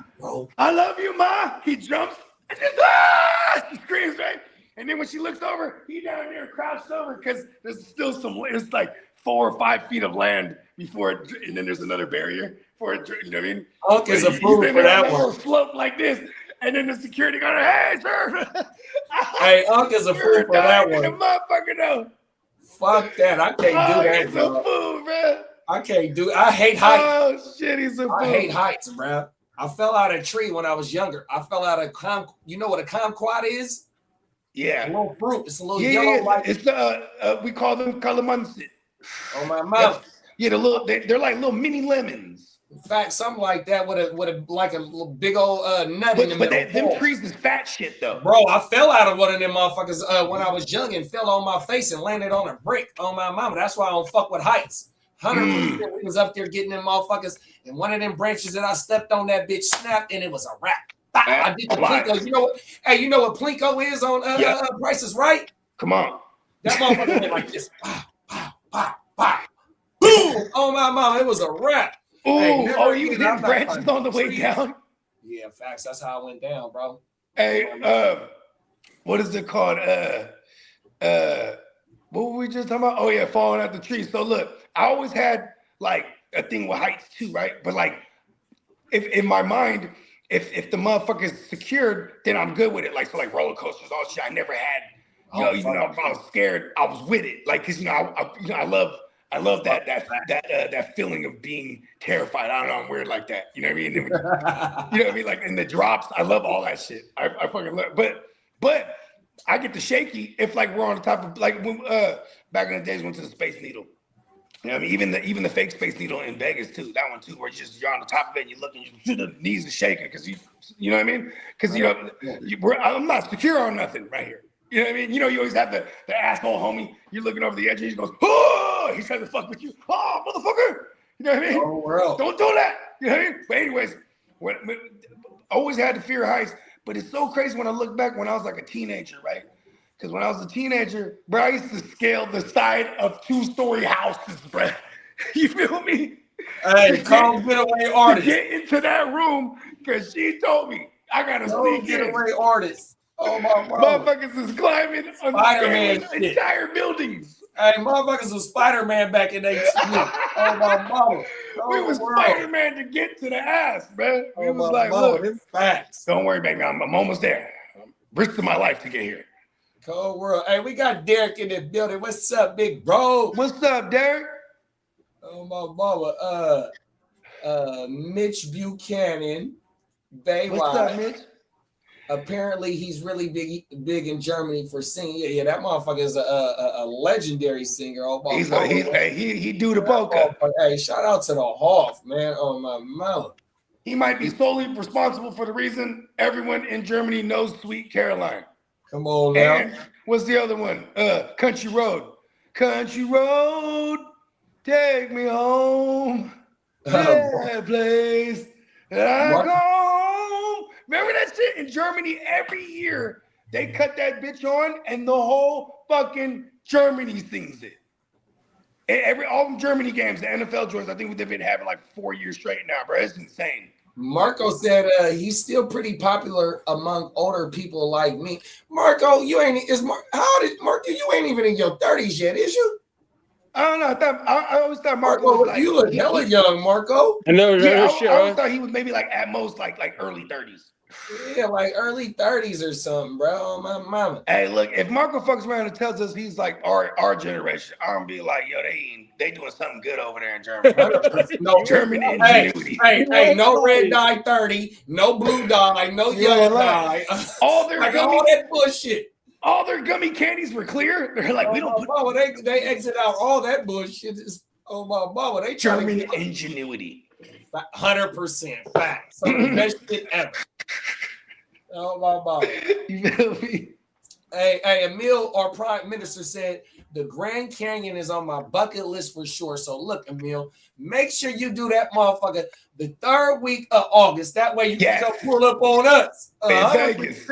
I love you, Ma. He jumps and just she screams, right? And then when she looks over, he down there crouched over because there's still it's like 4 or 5 feet of land before it, and then there's another barrier for it. You know what I mean? Uncle's a fool for that one. Slope like this, and then the security guard, hey, sir. Hey, Uncle's a fool for that one. The motherfucker though. Fuck that! I can't do that, bro. He's a fool, bro. I can't do. I hate heights. Oh shit, he's a fool. I hate heights, bro. I fell out of a tree when I was younger. I fell out of you know what a kumquat is? Yeah, a little fruit. It's a little yellow. Yeah. It's we call them calamansi. Oh my mouth. Yeah, they're like little mini lemons. In fact, something like that with a like a little big old nut in the middle. But them trees is fat shit though. Bro, I fell out of one of them motherfuckers when I was young and fell on my face and landed on a brick on my mama. That's why I don't fuck with heights. 100%. We was up there getting them motherfuckers, and one of them branches that I stepped on, that bitch snapped, and it was a wrap. I did the Plinko. You know what? Hey, you know what Plinko is on Price is Right? Come on. That motherfucker went like this. Pow, pow, pow, pow. Boom! Oh my mama, it was a wrap. Oh, you hit branches on the way down? Yeah, facts. That's how I went down, bro. Hey, what is it called? What were we just talking about? Oh yeah, falling out the tree. So look, I always had like a thing with heights too, right? But like, if in my mind, if the motherfucker's secured, then I'm good with it. Like, so like roller coasters, all shit. I never had. If I was scared, I was with it. Like, cause I love that feeling of being terrified. I don't know, I'm weird like that. You know what I mean? You know what I mean? Like in the drops, I love all that shit. I fucking love. But I get the shaky if like we're on the top of like when back in the days went to the Space Needle. You know what I mean? Even the fake Space Needle in Vegas too. That one too, where you're on the top of it and you're looking, the knees are shaking because you know what I mean? Because I'm not secure on nothing right here. You know what I mean? You know, you always have the asshole homie. You're looking over the edge and he goes, oh, he's trying to fuck with you. Oh, motherfucker. You know what I mean? Oh, world. Don't do that. You know what I mean? But anyways, when always had the fear of heights. But it's so crazy when I look back when I was like a teenager, right? Because when I was a teenager, bro, I used to scale the side of 2-story houses, bro. You feel me? Hey, call getaway artist. Get into that room because she told me I gotta sneak getaway artist. Oh my motherfuckers is climbing on Spider-Man entire buildings. Hey, motherfuckers was Spider-Man back in 18. Oh my mama. We was Spider-Man to get to the ass, man. We was like, look, facts. Don't worry, baby. I'm almost there. I'm risking my life to get here. Cold world. Hey, we got Derek in the building. What's up, big bro? What's up, Derek? Oh my mama. Mitch Buchanan. Baywatch. What's up, Mitch? Apparently, he's really big in Germany for singing. Yeah, that motherfucker is a legendary singer. Oh my he do the polka. Hey, shout out to the Hoff, man. Oh my mama. He might be solely responsible for the reason everyone in Germany knows Sweet Caroline. Come on now. And what's the other one? Country Road. Country Road, take me home to that place that I go. Remember that shit in Germany? Every year they cut that bitch on, and the whole fucking Germany sings it. All them Germany games, the NFL joints, I think they've been having like 4 years straight now, bro. It's insane. Marco said he's still pretty popular among older people like me. Marco, you ain't how did Marco? You ain't even in your 30s yet, is you? I don't know. I always thought Marco was like, you look hella young, Marco. I know. Yeah, Shit, I always thought he was maybe like at most like early 30s. Yeah, like early 30s or something, bro. Oh, my mama. Hey, look, if Marco fucks around and tells us he's like our generation, I'm gonna be like, yo, they doing something good over there in Germany. No German ingenuity. Hey, no red dye 30, no blue dye, no yellow dye. All their like all that bullshit. All their gummy candies were clear. They're like, we don't. Mama, they exit out all that bullshit. Oh my mama, they German ingenuity. 100% fact. Some of the best shit ever. Oh my mama. You feel me? Hey, Emil, our prime minister, said the Grand Canyon is on my bucket list for sure. So look, Emil, make sure you do that motherfucker the 3rd week of August. That way you can come pull up on us. Vegas.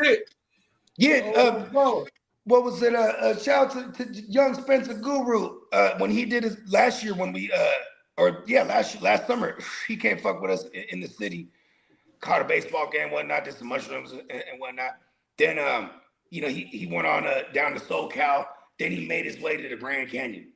Yeah. What was it? Shout out to young Spencer Guru when he did his last year when we last summer he came fuck with us in the city, caught a baseball game, whatnot, did some mushrooms and whatnot. Then he went on down to SoCal. Then he made his way to the Grand Canyon.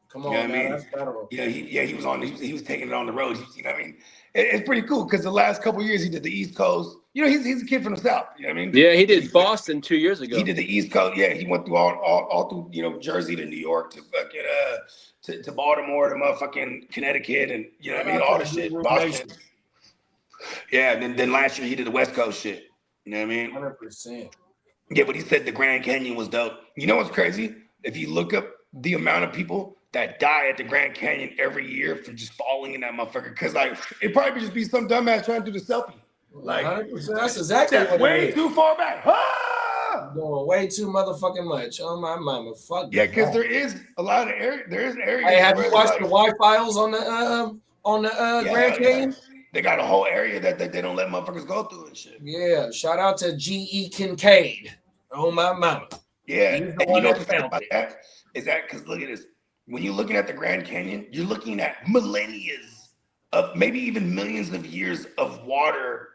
Come on, man, that's federal. He was taking it on the road. You know what I mean? It's pretty cool because the last couple of years he did the East Coast. You know, he's a kid from the South. You know what I mean? Yeah, he did Boston 2 years ago. He did the East Coast. Yeah, he went through all through Jersey to New York to fucking to Baltimore to motherfucking Connecticut and you know what I mean, all the shit. Boston. Yeah, and then last year he did the West Coast shit. You know what I mean? 100%. Yeah, but he said the Grand Canyon was dope. You know what's crazy? If you look up the amount of people that die at the Grand Canyon every year for just falling in that motherfucker, because like it probably just be some dumbass trying to do the selfie. Like 100%. That's exactly what way it is. too far back. Ah! Doing way too motherfucking much. Oh my mama, fuck. Yeah, because there is a lot of area. There is areas. Hey, have you watched the Wi-Files on the Grand Canyon? They got a whole area that they don't let motherfuckers go through and shit. Yeah, shout out to G.E. Kincaid. Oh my mama. Yeah, He's and the you one know that what's funny found about it. that? Is that because look at this. When you're looking at the Grand Canyon, you're looking at millennia of maybe even millions of years of water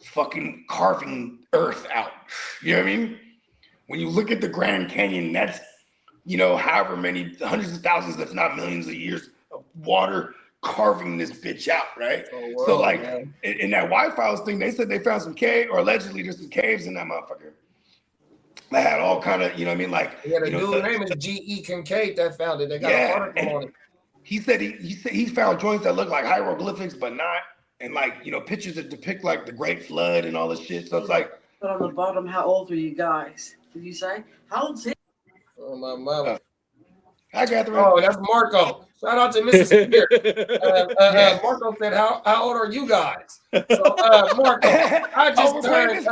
fucking carving earth out. You know what I mean? When you look at the Grand Canyon, that's, however many hundreds of thousands, if not millions of years of water carving this bitch out, right? Oh, wow, so like man. in that Wi-Files thing, they said they found some cave, or allegedly there's some caves in that motherfucker. That had all kind of, like Yeah, the dude's name is G.E. Kincaid that found it. They got an article on it. He said he found joints that look like hieroglyphics, but not, and like pictures that depict like the Great Flood and all this shit. So it's like. But on the bottom, how old were you guys? Did you say? How old is he? Oh my mama. I got the. Oh, that's Marco. Shout out to Mrs. Spear. Marco said, "How old are you guys?" So Marco, I just turned.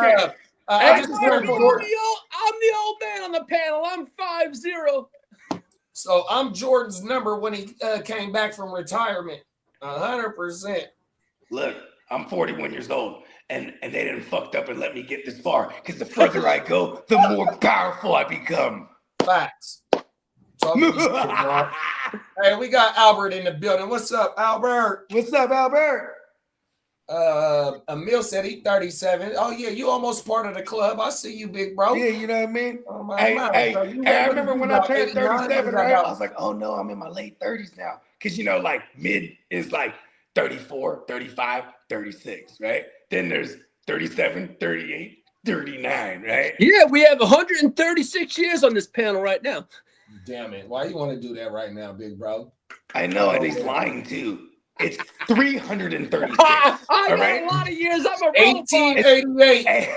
I just turned 40. I'm the old man on the panel. I'm 5'0". So I'm Jordan's number when he came back from retirement. 100%. Look, I'm 41 years old, and they didn't fucked up and let me get this far. Because the further I go, the more powerful I become. Facts. Hey, we got Albert in the building. What's up, Albert? What's up, Albert? Emil said he's 37. Oh yeah, you almost part of the club. I see you, big bro. Yeah, you know what I mean? Oh, my Hey, God. I remember when I turned 37, 89, right? I was like, oh no, I'm in my late 30s now. Because like mid is like 34, 35, 36, right? Then there's 37, 38, 39, right? Yeah, we have 136 years on this panel right now. Damn it. Why you want to do that right now, big bro? I know, and he's lying too. It's 336. I all got right? a lot of years. I'm a 1888.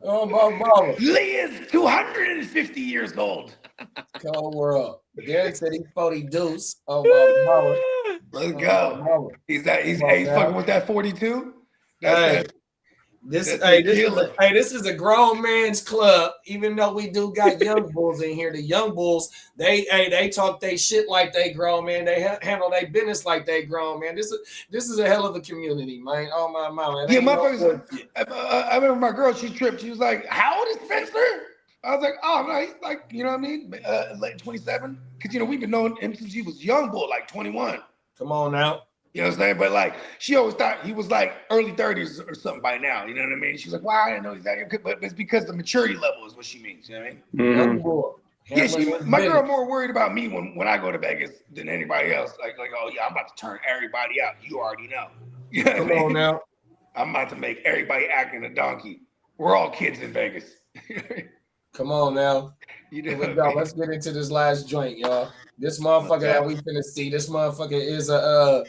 Oh, my mama. Lee is 250 years old. Cold world. Derek said he's 40 deuce. Oh, my mama. Let's go. He's fucking with that 42. Hey. This They this kill is it. this is a grown man's club. Even though we do got young bulls in here, the young bulls they talk they shit like they grown, man. They handle their business like they grown, man. This is a hell of a community, man. Oh my mama. Yeah, motherfuckers. I remember my girl. She tripped. She was like, "How old is Spencer?" I was like, "Oh, no, he's like, you know what I mean, late 27." Because we've been knowing him since he was young boy, like 21. Come on now. You know what I'm saying? But like, she always thought he was like early 30s or something by now. You know what I mean? She was like, "Wow, I didn't know he's that young." But it's because the maturity level is what she means. You know what I mean? Young boy. Yeah, my girl more worried about me when I go to Vegas than anybody else. Like, oh yeah, I'm about to turn everybody out. You already know. You know what I mean? On now. I'm about to make everybody act in a donkey. We're all kids in Vegas. Come on now. Here we go. Let's get into this last joint, y'all. This motherfucker that we finna see. This motherfucker is a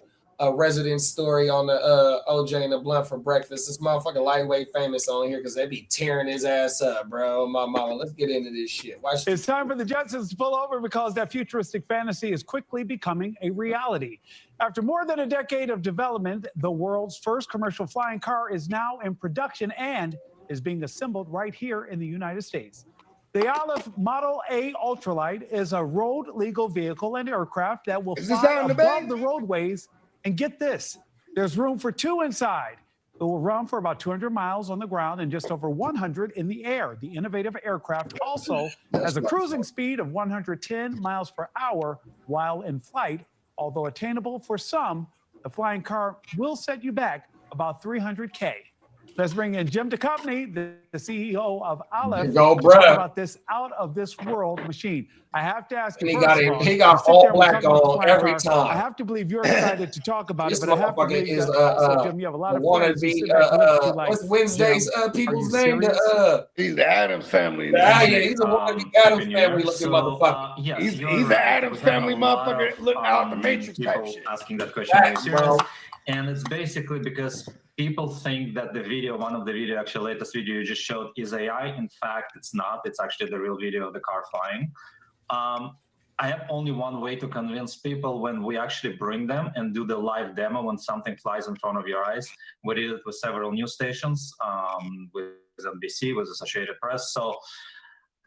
resident story on the OJ and the Blunt for breakfast. This motherfucker lightweight famous on here because they be tearing his ass up, bro. My mama. Let's get into this shit. Watch. It's time for the Jetsons to pull over because that futuristic fantasy is quickly becoming a reality. After more than a decade of development, the world's first commercial flying car is now in production and is being assembled right here in the United States. The Olive Model A Ultralight is a road-legal vehicle and aircraft that will fly above the roadways. And get this, there's room for two inside. It will run for about 200 miles on the ground and just over 100 in the air. The innovative aircraft also has a cruising speed of 110 miles per hour while in flight. Although attainable for some, the flying car will set you back about $300K. Let's bring in Jim Duchovny, the CEO of Olive, to talk about this out-of-this-world machine. I have to ask you, he got all black on every time. I have to believe you're excited to talk about it, but I have to believe is that also, Jim, you have a lot of wanna friends be like, what's Wednesday's people's name? He's the Adams family. Yeah, he's a wannabe Adams family looking motherfucker. Yeah, he's the Adams family motherfucker. Look out the Matrix type shit. Asking that question very serious. And it's basically because people think that the video, one of the video, actually latest video you just showed is AI. In fact, it's not. It's actually the real video of the car flying. I have only one way to convince people when we actually bring them and do the live demo when something flies in front of your eyes. We did it with several news stations, with NBC, with Associated Press. So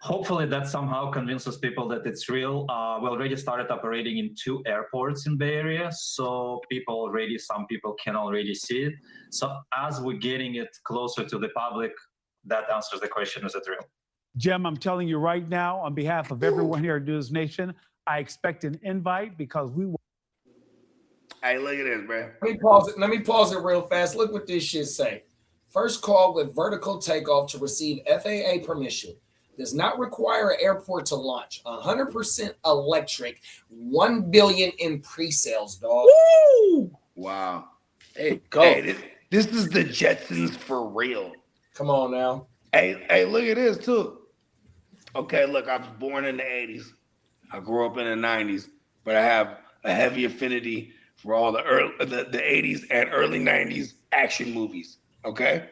hopefully that somehow convinces people that it's real. We already started operating in 2 airports in Bay Area, so some people can already see it. So as we're getting it closer to the public, that answers the question, is it real? Jim, I'm telling you right now, on behalf of everyone here at News Nation, I expect an invite because we will. Hey, look at this, bro. Let me pause it real fast. Look what this shit say. First call with vertical takeoff to receive FAA permission. Does not require an airport to launch. 100% electric. $1 billion in pre-sales, dog. Woo! Wow. Hey, go. Hey, this is the Jetsons for real. Come on now. Hey, look at this too. Okay, look, I was born in the 80s. I grew up in the 90s, but I have a heavy affinity for all the 80s and early 90s action movies. Okay?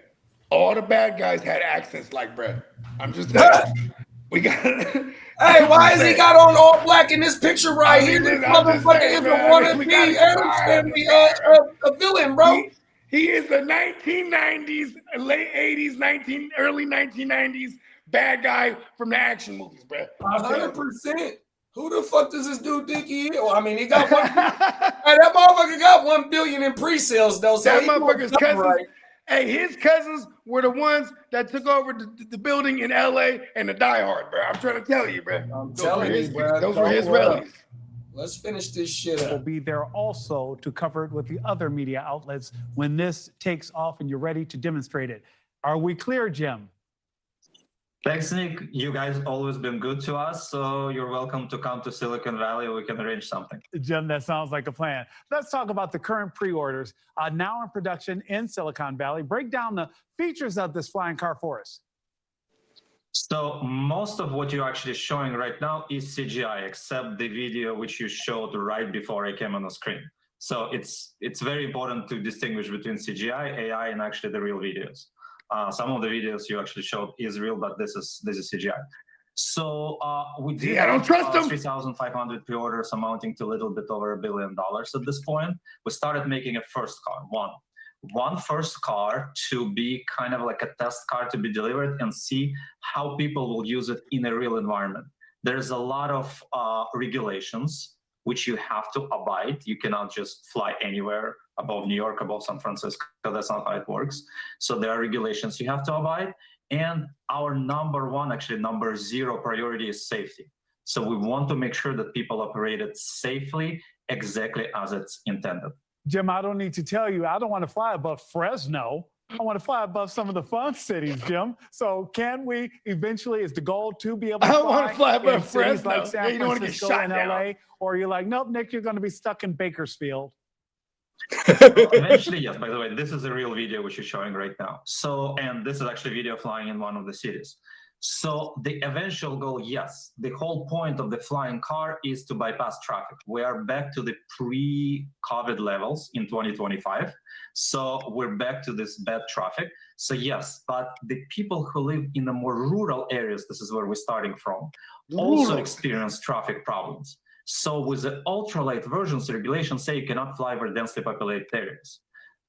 All the bad guys had accents like Brett. I'm just saying. We got. Hey, why has he got on all black in this picture right here? This motherfucker is a wannabe Adams family a villain, bro. He is the 1990s, late 80s, early 1990s bad guy from the action movies, bro. 100%. Who the fuck does this dude think he is? Well, I mean, he got that motherfucker got $1 billion in pre-sales though. So that motherfucker's cousins. Right. Hey, his cousins were the ones that took over the building in LA and the Die Hard, bro. I'm trying to tell you, bro. I'm telling you, bro. Those were his rallies. Let's finish this shit up. We'll be there also to cover it with the other media outlets when this takes off and you're ready to demonstrate it. Are we clear, Jim? Thanks, Nick. You guys always been good to us, so you're welcome to come to Silicon Valley. We can arrange something. Jim, that sounds like a plan. Let's talk about the current pre-orders now in production in Silicon Valley. Break down the features of this flying car for us. So most of what you're actually showing right now is CGI, except the video which you showed right before I came on the screen. So it's very important to distinguish between CGI, AI, and actually the real videos. Some of the videos you actually showed is real, but this is CGI. So we did I don't trust them. 3,500 pre-orders amounting to a little bit over $1 billion at this point. We started making a first car, one. one first car to be kind of like a test car to be delivered and see how people will use it in a real environment. There's a lot of regulations which you have to abide. You cannot just fly anywhere above New York, above San Francisco. That's not how it works. So there are regulations you have to abide. And our number one, actually number 0 priority is safety. So we want to make sure that people operate it safely, exactly as it's intended. Jim, I don't need to tell you, I don't want to fly above Fresno. I want to fly above some of the fun cities, Jim. So can we eventually, is the goal to be able to fly above in cities Fresno. like San Yeah, you don't want to get Francisco shot and down. LA? Or you're like, nope, Nick, you're going to be stuck in Bakersfield. Eventually, yes. By the way, this is a real video which you're showing right now. So, and this is actually video flying in one of the cities. So the eventual goal, yes. The whole point of the flying car is to bypass traffic. We are back to the pre-COVID levels in 2025. So we're back to this bad traffic. So yes, but the people who live in the more rural areas, this is where we're starting from, also experience traffic problems. So with the ultralight versions, regulations say you cannot fly over densely populated areas.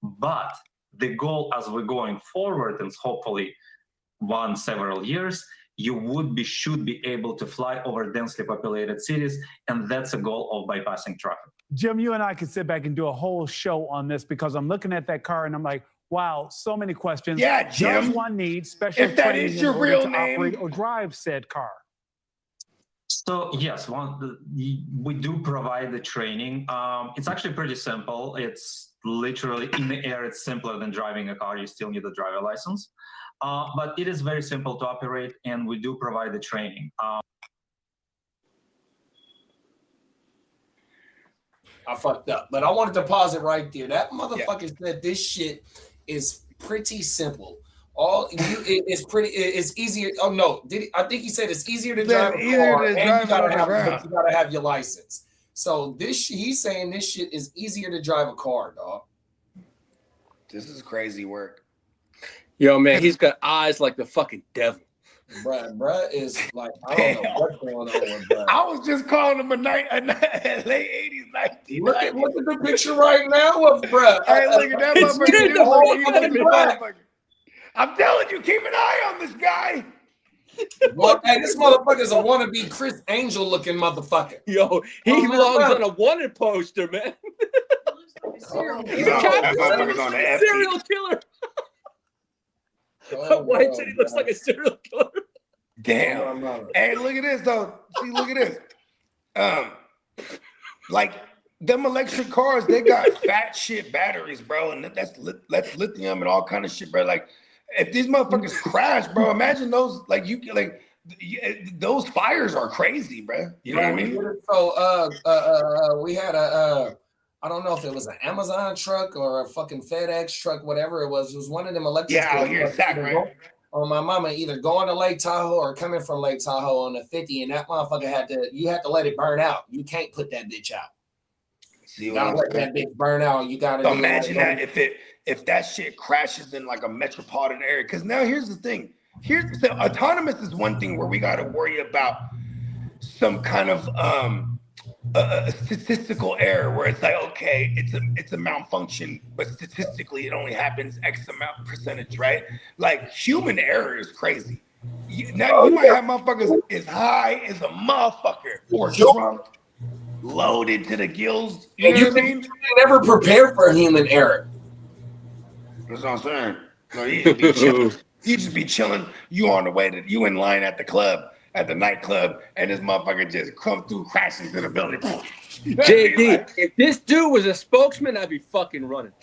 But the goal as we're going forward, and hopefully several years, you should be able to fly over densely populated cities, and that's a goal of bypassing traffic. Jim, you and I could sit back and do a whole show on this because I'm looking at that car and I'm like, wow, so many questions. Yeah, Jim. Does one need special If that training is your in order real to name. operate or drive said car? So yes, we do provide the training. It's actually pretty simple. It's literally in the air. It's simpler than driving a car. You still need a driver license. But it is very simple to operate, and we do provide the training. I fucked up, but I wanted to pause it right there. That motherfucker said this shit is pretty simple. It's easier. Oh no, I think he said it's easier to drive a car, and you gotta have your license. So he's saying this shit is easier to drive a car, dog. This is crazy work. Yo, man, he's got eyes like the fucking devil. Bruh is like, I don't know what's going on with bruh. I was just calling him a late 80s, 1990s. Look at the picture right now of bruh. Hey, look at that motherfucker. I'm telling you, keep an eye on this guy. Hey, this motherfucker's a wannabe Chris Angel looking motherfucker. Yo, he belongs on a wanted poster, man. He's a serial killer. White said he looks like a serial killer. Damn. Hey, look at this though. See, look at this. Like them electric cars, they got fat shit batteries, bro, and that's lithium and all kind of shit, bro. Like, if these motherfuckers crash, bro, imagine those. Like those fires are crazy, bro. You know what I mean? So we had I don't know if it was an Amazon truck or a fucking FedEx truck, whatever it was. It was one of them electric. Yeah, out here in Sac, right? On my mama, either going to Lake Tahoe or coming from Lake Tahoe on the 50, and that motherfucker you had to let it burn out. You can't put that bitch out. See, you gotta let that bitch burn out. You gotta imagine that if that shit crashes in like a metropolitan area. Because now here's the thing. Autonomous is one thing where we got to worry about some kind of a statistical error where it's like, okay, it's a malfunction, but statistically it only happens X amount percentage, right? Like human error is crazy. You might have motherfuckers as high as a motherfucker or drunk, loaded to the gills. You know what I mean? You can never prepare for human error. That's what I'm saying. No, you just be chilling. You just be chilling. You in line at the club, at the nightclub, and this motherfucker just come through, crashing to the building. JD, if this dude was a spokesman, I'd be fucking running.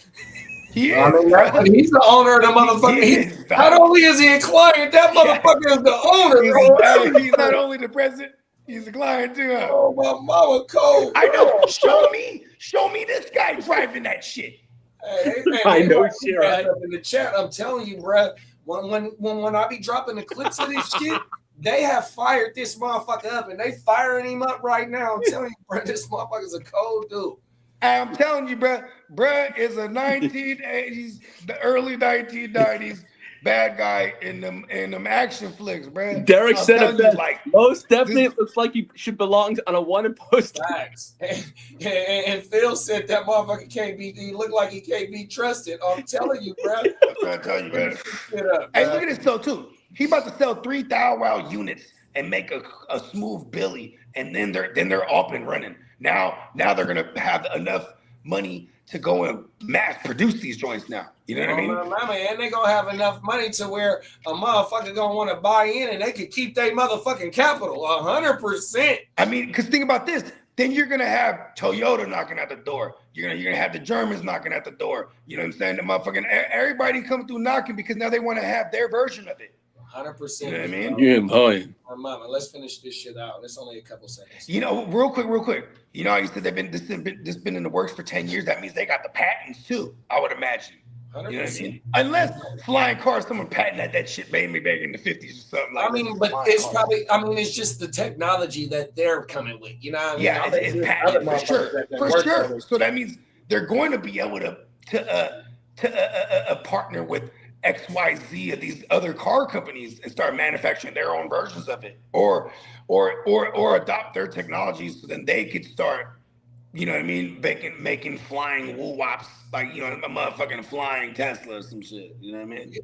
He's the owner of the motherfucker. Not only is he a client, that motherfucker is the owner. He's not only the president, he's a client too. Huh? Oh, my mama cold. I know. Show me this guy driving that shit. Hey, I know shit, right? In the chat, I'm telling you, bro. When I be dropping the clips of this shit, they have fired this motherfucker up, and they firing him up right now. I'm telling you, bro, this motherfucker's a cold dude. I'm telling you, bro is a 1980s, the early 1990s bad guy in them action flicks, bro. Derek I'm said telling it you, best. like, Most definitely looks like he should belong on a wanted poster. Facts. And Phil said that motherfucker can't be. He look like he can't be trusted. I'm telling you, bro. I'm trying to tell you, man. Hey, look at this though too. He about to sell 3 Thou Wow units and make a smooth Billy, and then they're up and running. Now they're gonna have enough money to go and mass produce these joints now. You know what I mean? Mama, and they gonna have enough money to where a motherfucker gonna want to buy in, and they could keep their motherfucking capital 100%. I mean, because think about this. Then you're gonna have Toyota knocking at the door. You're gonna have the Germans knocking at the door. You know what I'm saying? The motherfucking everybody come through knocking because now they want to have their version of it. 100%. You know what I mean? Yeah, boy. Mama, let's finish this shit out. It's only a couple seconds. You know, real quick. You know, you said this been in the works for 10 years. That means they got the patents too, I would imagine. 100%. You know what I mean? Unless flying cars, someone patented that shit maybe back in the 50s or something like that. I mean, but it's probably, it's just the technology that they're coming with. You know what I mean? Yeah, it's patented for sure. For sure. So that means they're going to be able to partner with XYZ of these other car companies and start manufacturing their own versions of it, or adopt their technologies, so then they could start, you know what I mean, making flying woo-wops, like, you know, a motherfucking flying Tesla or some shit. You know what I mean?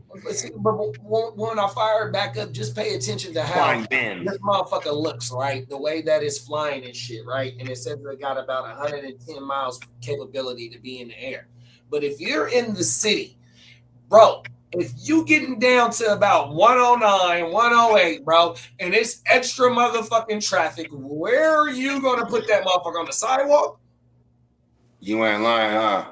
But when I fire it back up, just pay attention to how Flying Benz. this motherfucker looks, right? The way that it's flying and shit, right? And it says it got about 110 miles capability to be in the air. But if you're in the city, bro, if you getting down to about 109, 108, bro, and it's extra motherfucking traffic, where are you going to put that motherfucker, on the sidewalk? You ain't lying, huh?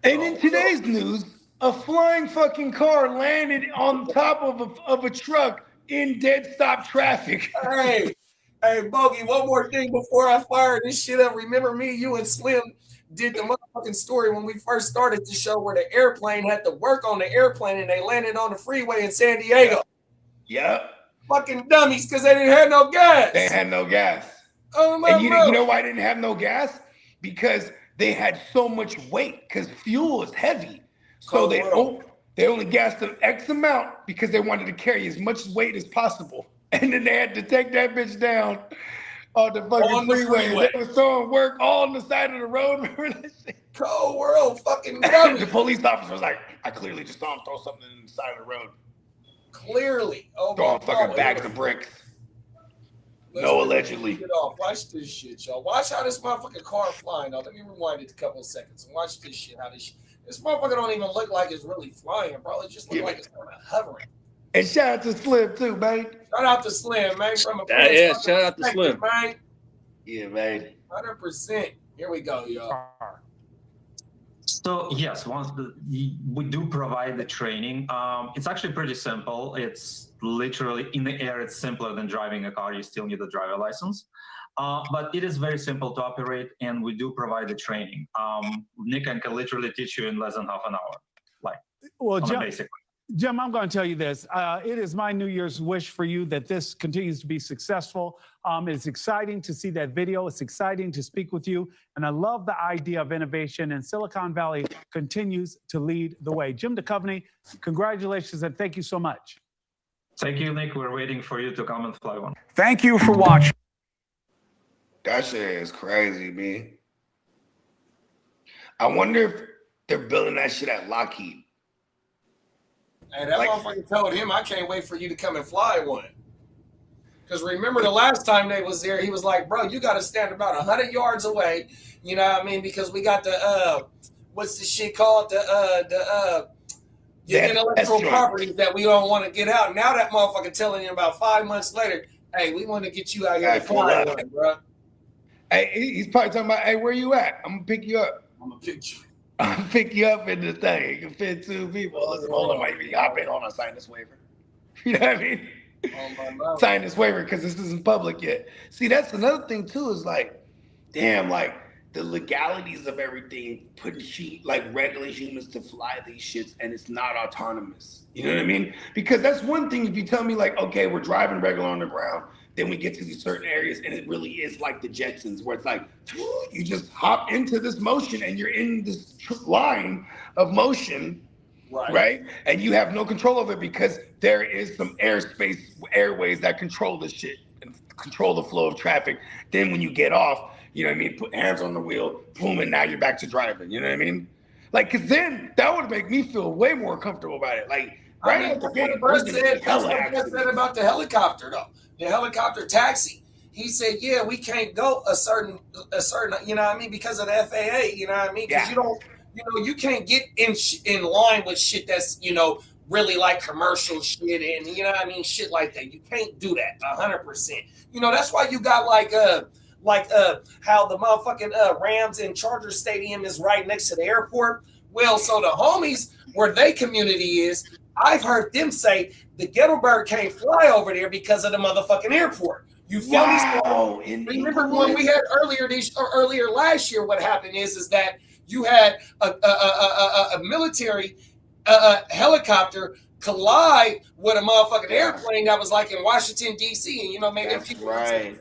And in today's news, a flying fucking car landed on top of a truck in dead stop traffic. Hey, Bogey, one more thing before I fire this shit up. Remember me, you, and Slim did the motherfucking story when we first started the show where the airplane had to work on the airplane and they landed on the freeway in San Diego. Yep. Fucking dummies, because they didn't have no gas. They had no gas. Oh, and you know why they didn't have no gas? Because they had so much weight, because fuel is heavy. So they only gassed them X amount because they wanted to carry as much weight as possible. And then they had to take that bitch down on the fucking freeway. They was throwing work all on the side of the road. Remember that shit? Cold world, fucking dummy. The police officer was like, I clearly just saw him throw something in the side of the road. Clearly. Oh, throwing fucking bags of bricks. No, allegedly. Watch this shit, y'all. Watch how this motherfucking car flying. Now, let me rewind it a couple of seconds and watch this shit. How this motherfucker don't even look like it's really flying, bro. It just looks like it's kind of hovering. And shout out to Slim too, man. Shout out to Slim, man. From a shout out to Slim, man. Yeah, man. 100%. Here we go, y'all. So yes, we do provide the training. It's actually pretty simple. It's literally in the air. It's simpler than driving a car. You still need a driver license, but it is very simple to operate, and we do provide the training. Nick can literally teach you in less than half an hour, basically. Jim, I'm going to tell you this. It is my New Year's wish for you that this continues to be successful. It's exciting to see that video. It's exciting to speak with you. And I love the idea of innovation, and Silicon Valley continues to lead the way. Jim Duchovny, congratulations and thank you so much. Thank you, Nick. We're waiting for you to come and fly one. Thank you for watching. That shit is crazy, man. I wonder if they're building that shit at Lockheed. Hey, that motherfucker told him, I can't wait for you to come and fly one. Because remember the last time they was there, he was like, bro, you got to stand about 100 yards away. You know what I mean? Because we got the, what's the shit called? The intellectual property that we don't want to get out. Now that motherfucker telling you about 5 months later, hey, we want to get you out here to fly one, bro. Hey, he's probably talking about, hey, where you at? I'm going to pick you up. I'm going to pick you. I'll pick you up in the thing. You can fit 2 people. Listen, hold on, wait. Hop in on a sign this waiver. You know what I mean? Sign this waiver because this isn't public yet. See, that's another thing too, is like, damn, like the legalities of everything, putting regular humans to fly these shits, and it's not autonomous. You know what I mean? Because that's one thing if you tell me like, okay, we're driving regular on the ground, then we get to these certain areas and it really is like the Jetsons where it's like, you just hop into this motion and you're in this line of motion right? And you have no control of it because there is some airways that control the shit and control the flow of traffic. Then when you get off, you know what I mean, put hands on the wheel, boom, and now you're back to driving. You know what I mean? Like, cause then that would make me feel way more comfortable about it. Like, right out the gate, That's what Brett said about the helicopter, though. The helicopter taxi. He said, "Yeah, we can't go a certain, you know what I mean, because of the FAA. You know what I mean? Because you can't get in line with shit that's really like commercial shit and you know what I mean, shit like that. You can't do that 100%. That's why you got how the motherfucking Rams and Chargers Stadium is right next to the airport. Well, so the homies where they community is, I've heard them say the ghetto bird can't fly over there because of the motherfucking airport. You feel me? So, remember when we had earlier last year? What happened is that you had a military helicopter collide with a motherfucking airplane that was like in Washington D.C. and maybe people. Right.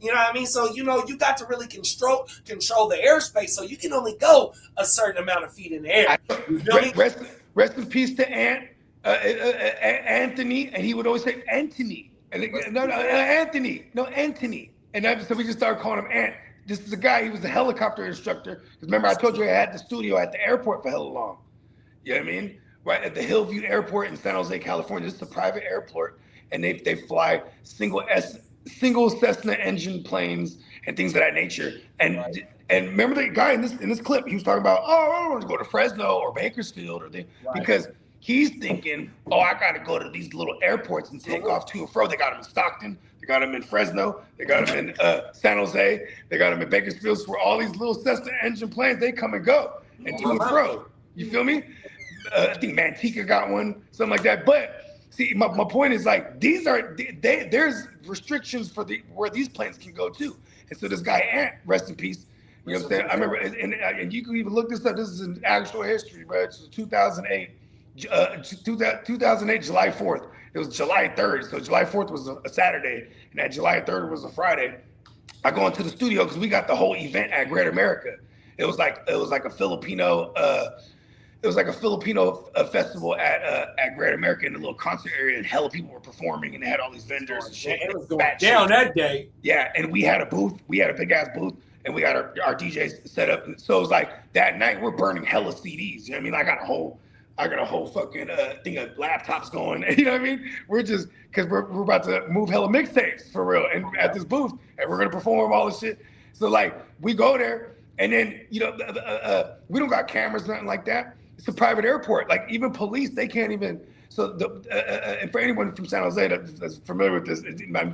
You know what I mean? So you got to really control the airspace. So you can only go a certain amount of feet in the air. Rest in peace to Anthony, and he would always say Anthony. And Anthony. And so we just started calling him Ant. This is a guy, he was a helicopter instructor. Because remember, I told you I had the studio at the airport for hella long. You know what I mean? Right at the Hillview Airport in San Jose, California. This is a private airport. And they fly single Cessna engine planes and things of that nature. And remember the guy in this clip, he was talking about, I don't want to go to Fresno or Bakersfield because he's thinking, I got to go to these little airports and take off to and fro. They got him in Stockton. They got him in Fresno. They got him in San Jose. They got him in Bakersfield. So where all these little Cessna engine planes, they come and go and to and fro. You feel me? I think Manteca got one, something like that. But see, my point is like there's restrictions for where these planes can go too. And so this guy Ant, rest in peace. You know what I'm saying? I remember, and you can even look this up. This is an actual history, bro. It's 2008. 2008, July 4th. It was July 3rd. So July 4th was a Saturday, and that July 3rd was a Friday. I go into the studio because we got the whole event at Great America. It was like a Filipino. It was like a Filipino festival at Great America in a little concert area, and hella people were performing, and they had all these vendors and shit. It was going down that day. Yeah, and we had a booth. We had a big ass booth, and we got our DJs set up. So it was like that night we're burning hella CDs. You know what I mean? I got a whole fucking thing of laptops going. You know what I mean? We're just because we're about to move hella mixtapes for real, and at this booth, and we're gonna perform all this shit. So like we go there, and then we don't got cameras, nothing like that. It's a private airport. Like even police, they can't even. So and for anyone from San Jose that's familiar with this,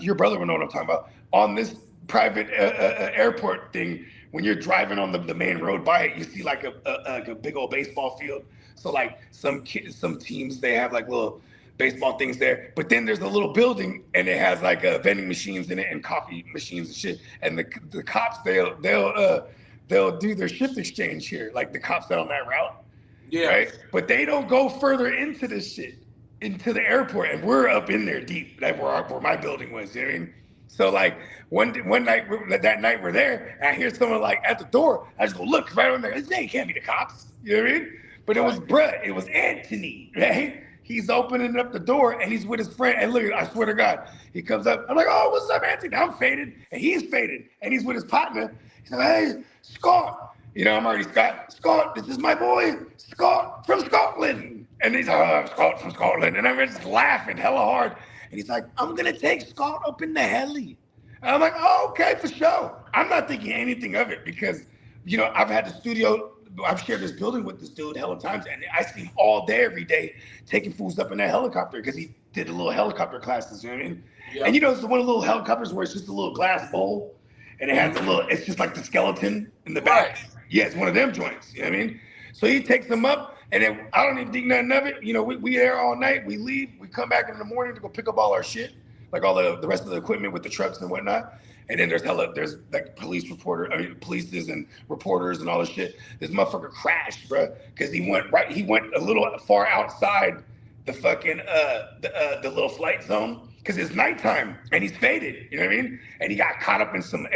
your brother will know what I'm talking about. On this private airport thing, when you're driving on the main road by it, you see like a big old baseball field. So like some teams, they have like little baseball things there, but then there's a little building and it has like vending machines in it and coffee machines and shit. And the cops, they'll do their shift exchange here, like the cops that on that route. Yeah. Right. But they don't go further into this shit, into the airport, and we're up in there deep, like where my building was. You know what I mean? So like one night, that night we're there, and I hear someone like at the door. I just go look right on there. They can't be the cops. You know what I mean? But it was it was Anthony, right? He's opening up the door and he's with his friend. And look, I swear to God, he comes up. I'm like, oh, what's up, Anthony? I'm faded, and he's faded, and he's with his partner. He's like, hey, Scott. I'm already Scott, this is my boy, Scott from Scotland. And he's like, oh, Scott from Scotland. And I'm just laughing hella hard. And he's like, I'm going to take Scott up in the heli. And I'm like, oh, okay, for sure. I'm not thinking anything of it because, I've had the studio, I've shared this building with this dude hella times. And I see him all day, every day, taking fools up in that helicopter because he did a little helicopter classes, you know what I mean? Yep. And it's one of the little helicopters where it's just a little glass bowl. And it has it's just like the skeleton in the back. Right. Yeah, it's one of them joints. You know what I mean? So he takes them up, and then I don't even think nothing of it. We there all night. We leave. We come back in the morning to go pick up all our shit, like all the rest of the equipment with the trucks and whatnot. And then there's like polices and reporters and all this shit. This motherfucker crashed, bro, because he went a little far outside the fucking the little flight zone. Because it's nighttime and he's faded, you know what I mean? And he got caught up in some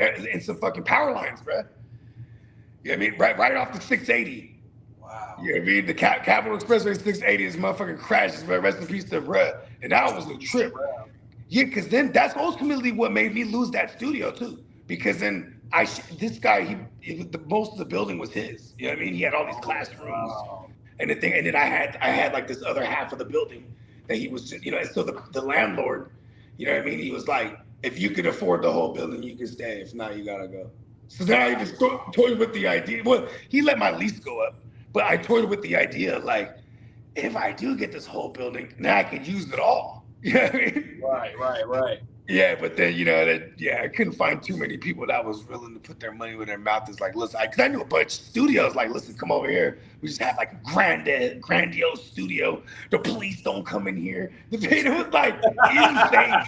fucking power lines, bro. You know what I mean? Right off the 680. Wow. Wow. You know what I mean? The Capital Expressway 680, this motherfucking crashes, man. Rest in peace to bruh. And that was a trip. Yeah, because then that's ultimately what made me lose that studio too. Because then this guy, most of the building was his. You know what I mean? He had all these classrooms and then I had like this other half of the building that he was just, and so the landlord, you know what I mean? He was like, if you could afford the whole building, you can stay. If not, you gotta go. So then I just toyed with the idea. Well, he let my lease go up, but I toyed with the idea of like, if I do get this whole building, now I could use it all. You know what I mean? Right. Yeah, but then I couldn't find too many people that was willing to put their money where their mouth is. Like, listen, because I knew a bunch of studios. Like, listen, come over here. We just have like a grandiose studio. The police don't come in here. It was like insane.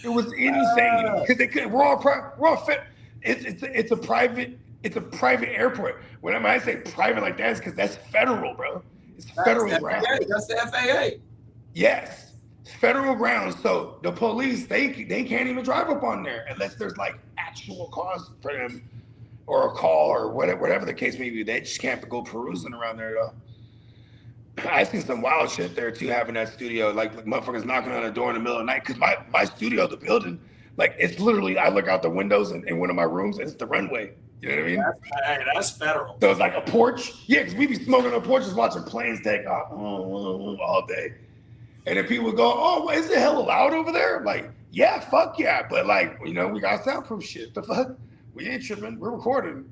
It was insane because they could. We're all fit. It's a private airport. When I say private like that, it's because that's federal, bro. It's federal ground. That's the FAA. Yes. Federal grounds, so the police they can't even drive up on there unless there's like actual cause for them, or a call or whatever the case may be. They just can't go perusing around there though. I seen some wild shit there too, having that studio, like motherfuckers knocking on the door in the middle of the night. Cause my studio, the building, like it's literally I look out the windows in one of my rooms and it's the runway. You know what I mean? That's federal. So it's like a porch. Yeah, because we be smoking on porches, watching planes take off all day. And then people go, oh, is it hella loud over there? Like, yeah, fuck yeah. But like, we got soundproof shit. The fuck? We ain't tripping. We're recording.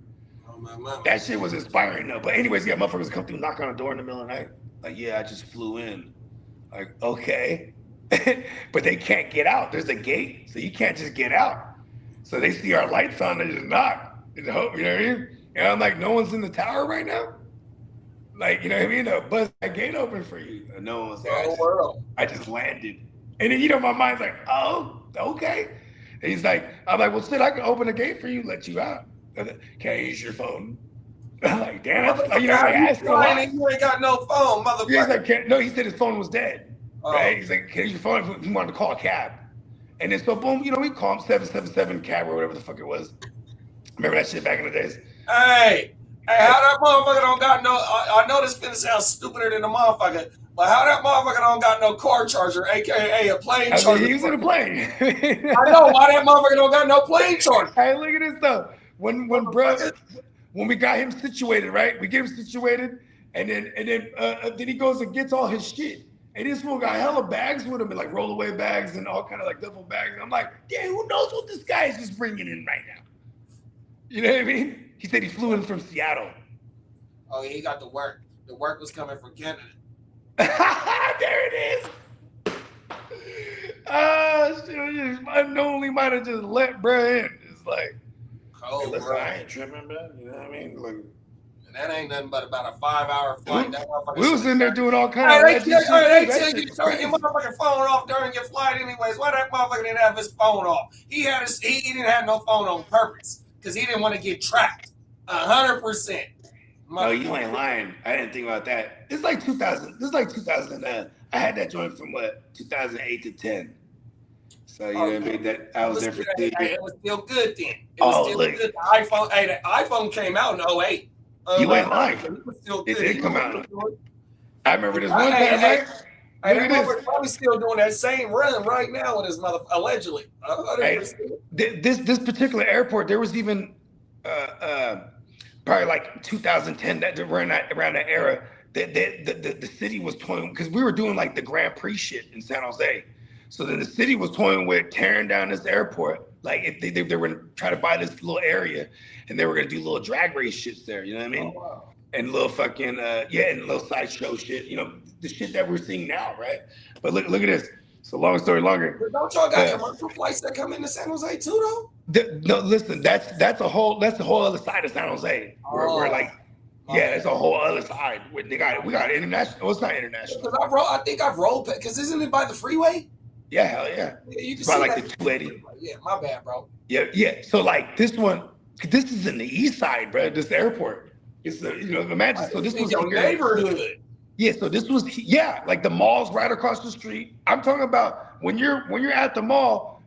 That shit was inspiring though. But anyways, yeah, motherfuckers come through, knock on the door in the middle of the night. Like, yeah, I just flew in. Like, okay. But they can't get out. There's a gate, so you can't just get out. So they see our lights on, they just knock. You know what I mean? And I'm like, no one's in the tower right now? Like, you know what I mean? They'll bust that gate open for you. And no one was there. I just landed. And then, my mind's like, oh, okay. And he's like, I'm like, well, shit, I can open the gate for you, let you out. Can I use your phone? I'm like, damn. You asked a lot. You ain't got no phone, motherfucker. Yeah, he's like, no, he said his phone was dead. Right? He's like, can I use your phone? He wanted to call a cab. And then so, boom, we call him 777 cab or whatever the fuck it was. Remember that shit back in the days? Hey, how that motherfucker don't got no? I know this finna sound stupider than a motherfucker, but how that motherfucker don't got no car charger, aka a plane charger? He's in a plane. I know why that motherfucker don't got no plane charger. Hey, look at this though. When we got him situated, right? We get him situated, and then he goes and gets all his shit. And this fool got hella bags with him, and like rollaway bags and all kind of like duffel bags. And I'm like, damn, who knows what this guy is just bringing in right now? You know what I mean? He said he flew in from Seattle. Oh, yeah, he got the work. The work was coming from Canada. There it is. Shit, unknowingly might have just let bruh in. It's like, cold, hey, listen, bro. I ain't tripping, man. You know what I mean? Look, and that ain't nothing but about a 5-hour flight. We was in there doing all kinds of They tell you to turn your motherfucking phone off during your flight anyways. Why that motherfucker didn't have his phone off? He didn't have no phone on purpose because he didn't want to get tracked. 100%. No, you ain't lying. I didn't think about that. It's like 2000. This is like 2009. I had that joint from 2008 to 10. So you know what I mean? That I was there for 2 years. It was still good then. It was still good. The iPhone came out in 08. You ain't lying. It was still good. It did come out. I remember this one time, right? We're probably still doing that same run right now with his mother, allegedly. This particular airport, there was even probably like 2010, that around that era, the city was toying, because we were doing like the Grand Prix shit in San Jose. So then the city was toying with tearing down this airport. Like if they were trying to buy this little area, and they were gonna do little drag race shits there. You know what I mean? Oh, wow. And little fucking and little sideshow shit. The shit that we're seeing now, right? But look at this. So long story longer. But don't y'all got commercial flights that come into San Jose too, though? No, listen. That's the whole other side of San Jose. We're like, it's a whole other side. We got international. Well, it's not international. Because I think I've rolled because isn't it by the freeway? Yeah, hell yeah. You can by see like that. The 280. Yeah, my bad, bro. Yeah. So like this one, this is in the east side, bro. This airport. It's imagine. So this was your neighborhood. Yeah, so this was like the mall's right across the street. I'm talking about when you're at the mall.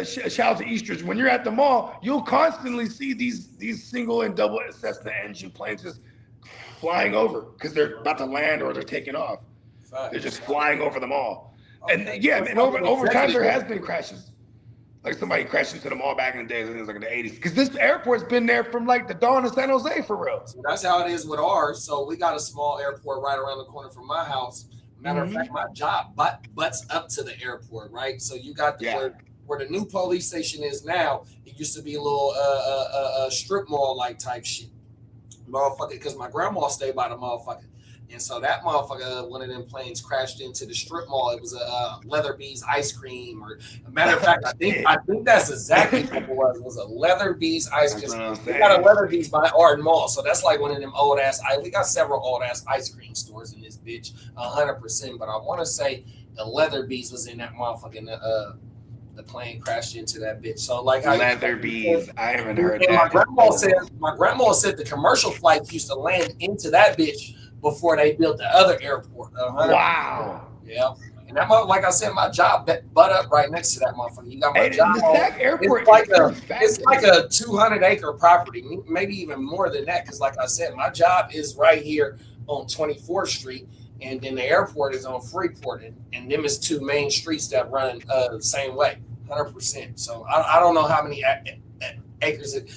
Shout out to Eastridge. When you're at the mall, you'll constantly see these single and double Cessna engine planes just flying over because they're about to land or they're taking off. They're just flying over them all. And yeah, and over time there has been crashes. Like somebody crashed into the mall back in the days, and it was like in the 80s. Because this airport's been there from like the dawn of San Jose for real. So that's how it is with ours. So we got a small airport right around the corner from my house. Matter of fact, my job butts up to the airport, right? So you got the where the new police station is now. It used to be a little strip mall like type shit, motherfucker. Because my grandma stayed by the motherfucker. And so that motherfucker, one of them planes crashed into the strip mall. It was a Leatherby's ice cream, or a matter of fact, I think that's exactly what it was. It was a Leatherby's ice cream. We got a Leatherby's by Arden Mall, so that's like one of them old ass. We got several old ass ice cream stores in this bitch, 100%. But I want to say the Leatherby's was in that motherfucking the plane crashed into that bitch. So like Leatherby's, I haven't heard that. My grandma said the commercial flights used to land into that bitch before they built the other airport. Wow. Yeah. And that like I said, my job butt up right next to that motherfucker. You got my job. The Sac Airport, it's like a 200-acre property, maybe even more than that. Because like I said, my job is right here on 24th Street, and then the airport is on Freeport, and them is two main streets that run the same way, 100%. So I don't know how many acres it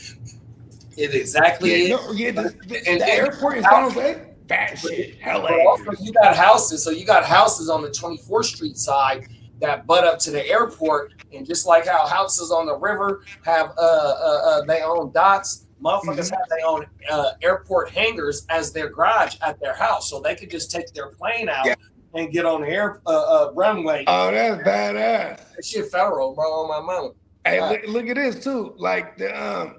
exactly is. And the airport in San Jose. Bad shit, hella acres. You got houses, so you got houses on the 24th Street side that butt up to the airport, and just like how houses on the river have their own docks, motherfuckers have their own airport hangars as their garage at their house, so they could just take their plane out and get on the air runway. Oh, that's badass. That shit federal, bro, on my mama. Hey, look at this too. Like the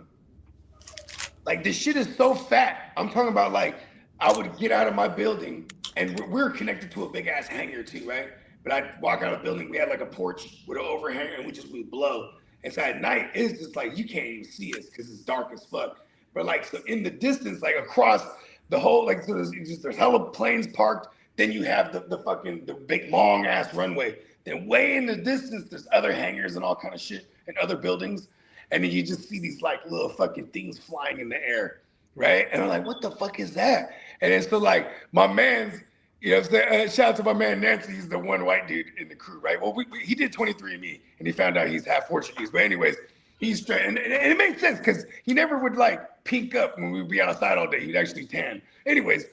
shit is so fat. I'm talking about like. I would get out of my building, and we're connected to a big ass hangar too, right? But I'd walk out of the building, we had like a porch with an overhang, and we blow. And so at night, it's just like, you can't even see us because it's dark as fuck. But like, so in the distance, like across the whole, like, so there's hella planes parked, then you have the big long ass runway. Then way in the distance, there's other hangars and all kind of shit and other buildings. And then you just see these like little fucking things flying in the air. Right? And I'm like, what the fuck is that? And then so like my man's, you know what I'm saying? Shout out to my man Nancy, he's the one white dude in the crew, right? Well, he did 23andMe and he found out he's half Portuguese. But anyways, he's straight. And it makes sense because he never would like pink up when we'd be outside all day. He'd actually tan. Anyways,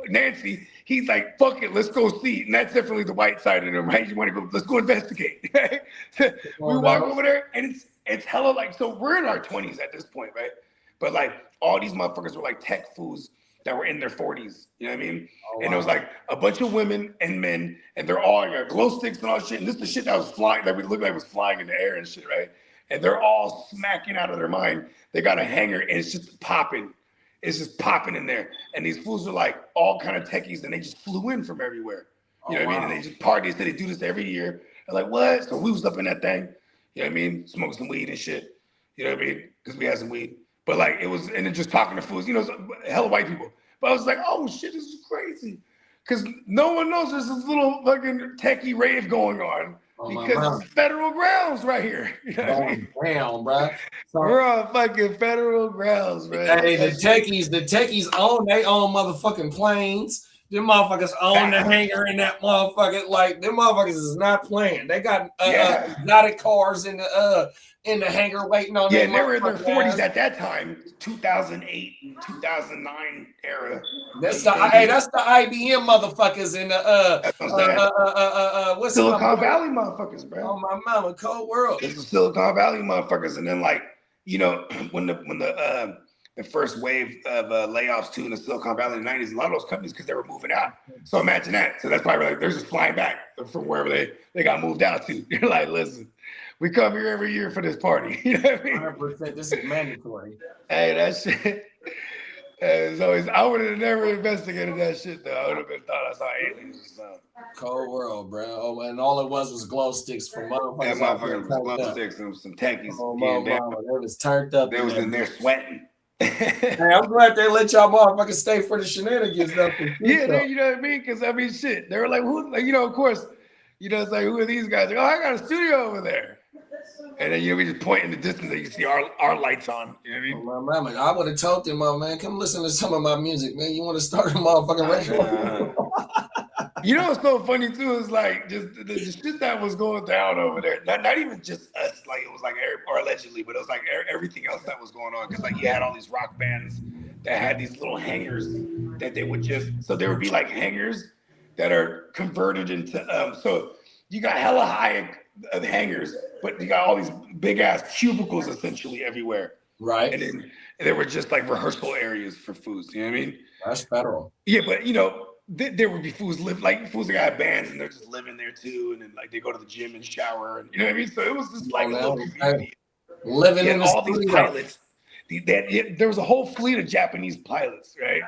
Nancy, he's like, fuck it, let's go see. And that's definitely the white side of him, right? You want to go, let's go investigate. We walk over there and it's hella like, so we're in our 20s at this point, right? But like all these motherfuckers were like tech fools that were in their 40s. You know what I mean? Oh, wow. And it was like a bunch of women and men, and they're all like glow sticks and all shit. And this is the shit that was flying, that we looked like was flying in the air and shit, right? And they're all smacking out of their mind. They got a hangar and it's just popping. It's just popping in there. And these fools are like all kind of techies, and they just flew in from everywhere. You know what I mean? And they just party. They said they do this every year. They're like, what? So we was up in that thing. You know what I mean? Smoking some weed and shit. You know what I mean? Because we had some weed. But like it was, and then just talking to fools, you know, hella white people. But I was like, oh shit, this is crazy. Because no one knows there's this little fucking techie rave going on because it's federal grounds right here. You know what I mean? Damn, bro. So, we're on fucking federal grounds, bro. Hey, the techies own their own motherfucking planes. Them motherfuckers own the hangar in that motherfucker. Like, them motherfuckers is not playing. They got exotic cars in the hangar waiting on them. Yeah, they were in their 40s at that time, 2008 and 2009 era. That's the IBM motherfuckers in the what's Silicon Valley motherfuckers, bro. Oh my mama, cold world. It's the Silicon Valley motherfuckers, and then like, you know, when the first wave of layoffs too in the Silicon Valley in the 90s, a lot of those companies, because they were moving out. So imagine that. So that's why like they're just flying back from wherever they got moved out to. You're like, listen, we come here every year for this party. You know what I mean? 100%. This is mandatory. Hey, that shit. It's always, I would have never investigated that shit though. I would have been thought I saw aliens or something. Cold world, bro. Oh, and all it was glow sticks from motherfuckers. Yeah, motherfuckers was glow sticks and some techies. Oh, mama, they was turned up. They was in there sweating. Hey, I'm glad they let y'all motherfuckers stay for the shenanigans. Yeah, you know what I mean? Because I mean, shit, they were like, who? Like, you know, of course, you know, it's like, who are these guys? Like, oh, I got a studio over there. And then we just point in the distance and you see our lights on. You know what I mean? My mama, I would have told them, oh, man, come listen to some of my music, man. You want to start a motherfucking radio? You know what's so funny too is like just the shit that was going down over there. Not even just us, like it was like or allegedly, but it was like everything else that was going on. Because like you had all these rock bands that had these little hangars that they would just there would be like hangars that are converted into so you got hella high hangars, but you got all these big ass cubicles essentially everywhere. Right. And they were just like rehearsal areas for foods. You know what I mean? That's federal. Yeah, but you know. There would be fools that got bands and they're just living there too, and then like they go to the gym and shower, and you know what I mean. So it was just like a little community. Living in all these pilots. There was a whole fleet of Japanese pilots, right?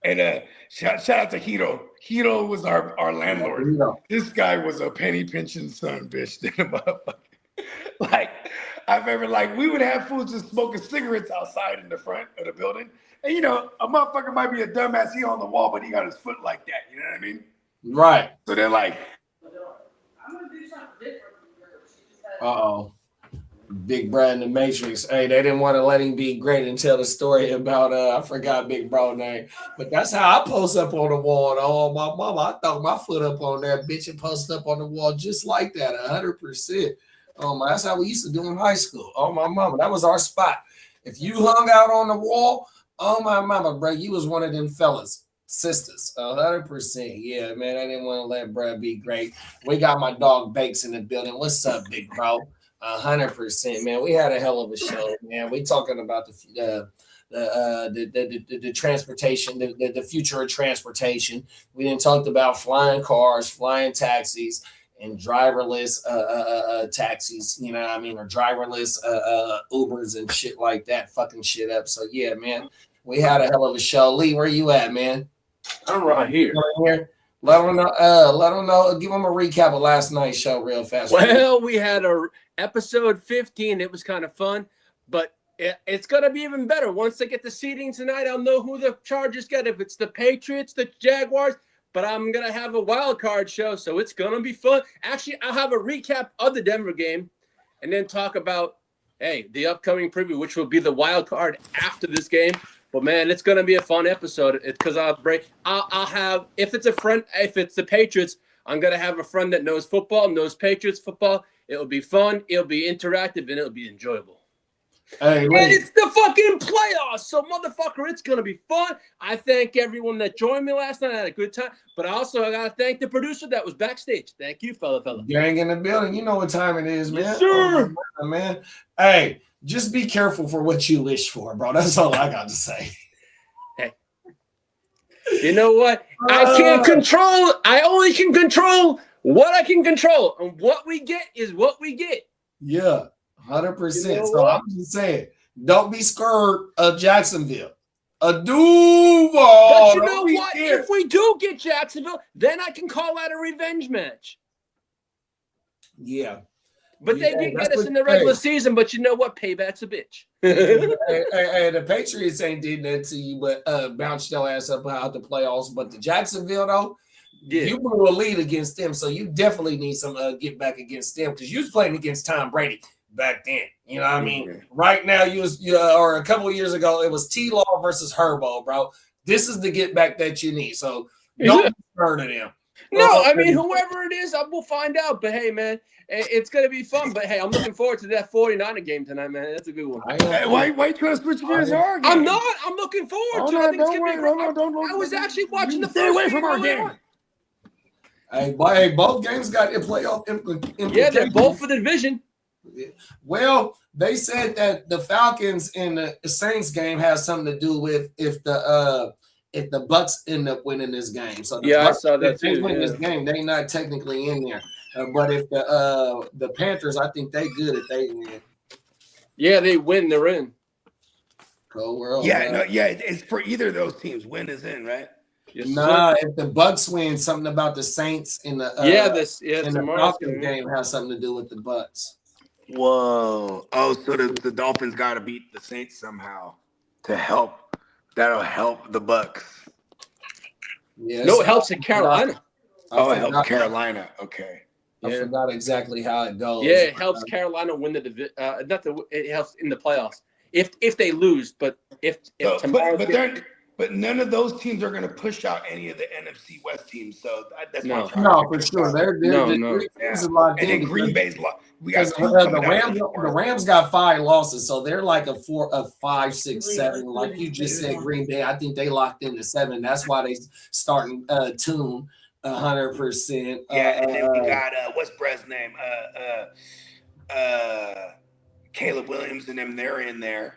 And shout out to Hiro. Hiro was our landlord. This guy was a penny pinching son, bitch. Like I remember, like we would have fools just smoking cigarettes outside in the front of the building. And you know, a motherfucker might be a dumbass, he on the wall, but he got his foot like that. You know what I mean? Right. So they're like, uh-oh. Big Bro in the Matrix. Hey, they didn't want to let him be great and tell the story about I forgot Big Bro name. But that's how I post up on the wall. Oh, my mama, I throw my foot up on that bitch and post up on the wall just like that, 100%. Oh, that's how we used to do in high school. Oh, my mama, that was our spot. If you hung out on the wall, oh, my mama, bro, you was one of them fellas. Sisters, 100%. Yeah, man, I didn't want to let bro be great. We got my dog Bakes in the building. What's up, big bro? 100%, man. We had a hell of a show, man. We talking about the transportation, the future of transportation. We didn't talk about flying cars, flying taxis, and driverless taxis, you know what I mean, or driverless Ubers and shit like that, fucking shit up. So yeah, man, we had a hell of a show. Lee, where you at, man? I'm right here. Let them know. Give them a recap of last night's show real fast. Well, we had episode 15. It was kind of fun, but it's gonna be even better once they get the seeding tonight. I'll know who the Chargers get. If it's the Patriots, the Jaguars. But I'm going to have a wild card show, so it's going to be fun. Actually, I'll have a recap of the Denver game and then talk about, hey, the upcoming preview, which will be the wild card after this game. But, man, it's going to be a fun episode because I'll have, if it's the Patriots, I'm going to have a friend that knows football, knows Patriots football. It'll be fun. It'll be interactive, and it'll be enjoyable. Hey, and it's the fucking playoffs, so motherfucker, it's gonna be fun. I thank everyone that joined me last night. I had a good time, but also I gotta thank the producer that was backstage. Thank you, fella. Gang in the building, you know what time it is, man. Yes, sir. Oh, man. Hey, just be careful for what you wish for, bro. That's all I got to say. Hey, you know what? I can't control. I only can control what I can control, and what we get is what we get. Yeah. 100%. So I'm just saying, don't be scared of Jacksonville. But you know what? Scared. If we do get Jacksonville, then I can call that a revenge match. Yeah. But they did get us in the regular season, but you know what? Payback's a bitch. hey, the Patriots ain't did that to you, but bounced your ass up out the playoffs. But the Jacksonville, though, you blew a lead against them, so you definitely need some get back against them because you was playing against Tom Brady back then. You know what I mean? Right now, or a couple of years ago, it was T-Law versus Herbo, bro. This is the get back that you need. So don't be scared of them. No, I mean, whoever it is, we'll find out. But hey, man, it's going to be fun. But hey, I'm looking forward to that 49er game tonight, man. That's a good one. Why you trying to switch gears? I'm not. I'm looking forward to it. I think it's going to be great. I was actually watching the stay away from our game. Hey, both games got a playoff implications. Yeah, they're both for the division. Well, they said that the Falcons and the Saints game has something to do with if the Bucks end up winning this game. So I saw that too. If they win this game, they not technically in there. But if the Panthers, I think they good if they win. Yeah, they win, they're in. Cold world. Yeah, it's for either of those teams. Win is in, right? Yes, if the Bucks win, something about the Saints in the the Falcons game has something to do with the Bucks. Whoa. Oh, so the Dolphins got to beat the Saints somehow to help. That'll help the Bucks. Yes. No, it helps in Carolina. Oh, it helps Carolina. Okay. I forgot exactly how it goes. Yeah, it helps Carolina win the division. It helps in the playoffs if they lose. But if tomorrow, but none of those teams are going to push out any of the NFC West teams. So that's no, for sure. They're locked and in. then Green Bay's locked. We Because got the Rams got 5 losses, so they're like a 5, 6, 7. Like you just said, Green Bay. I think they locked into 7. That's why they starting tune 100%. Yeah, and then we got what's Brett's name? Caleb Williams and them. They're in there.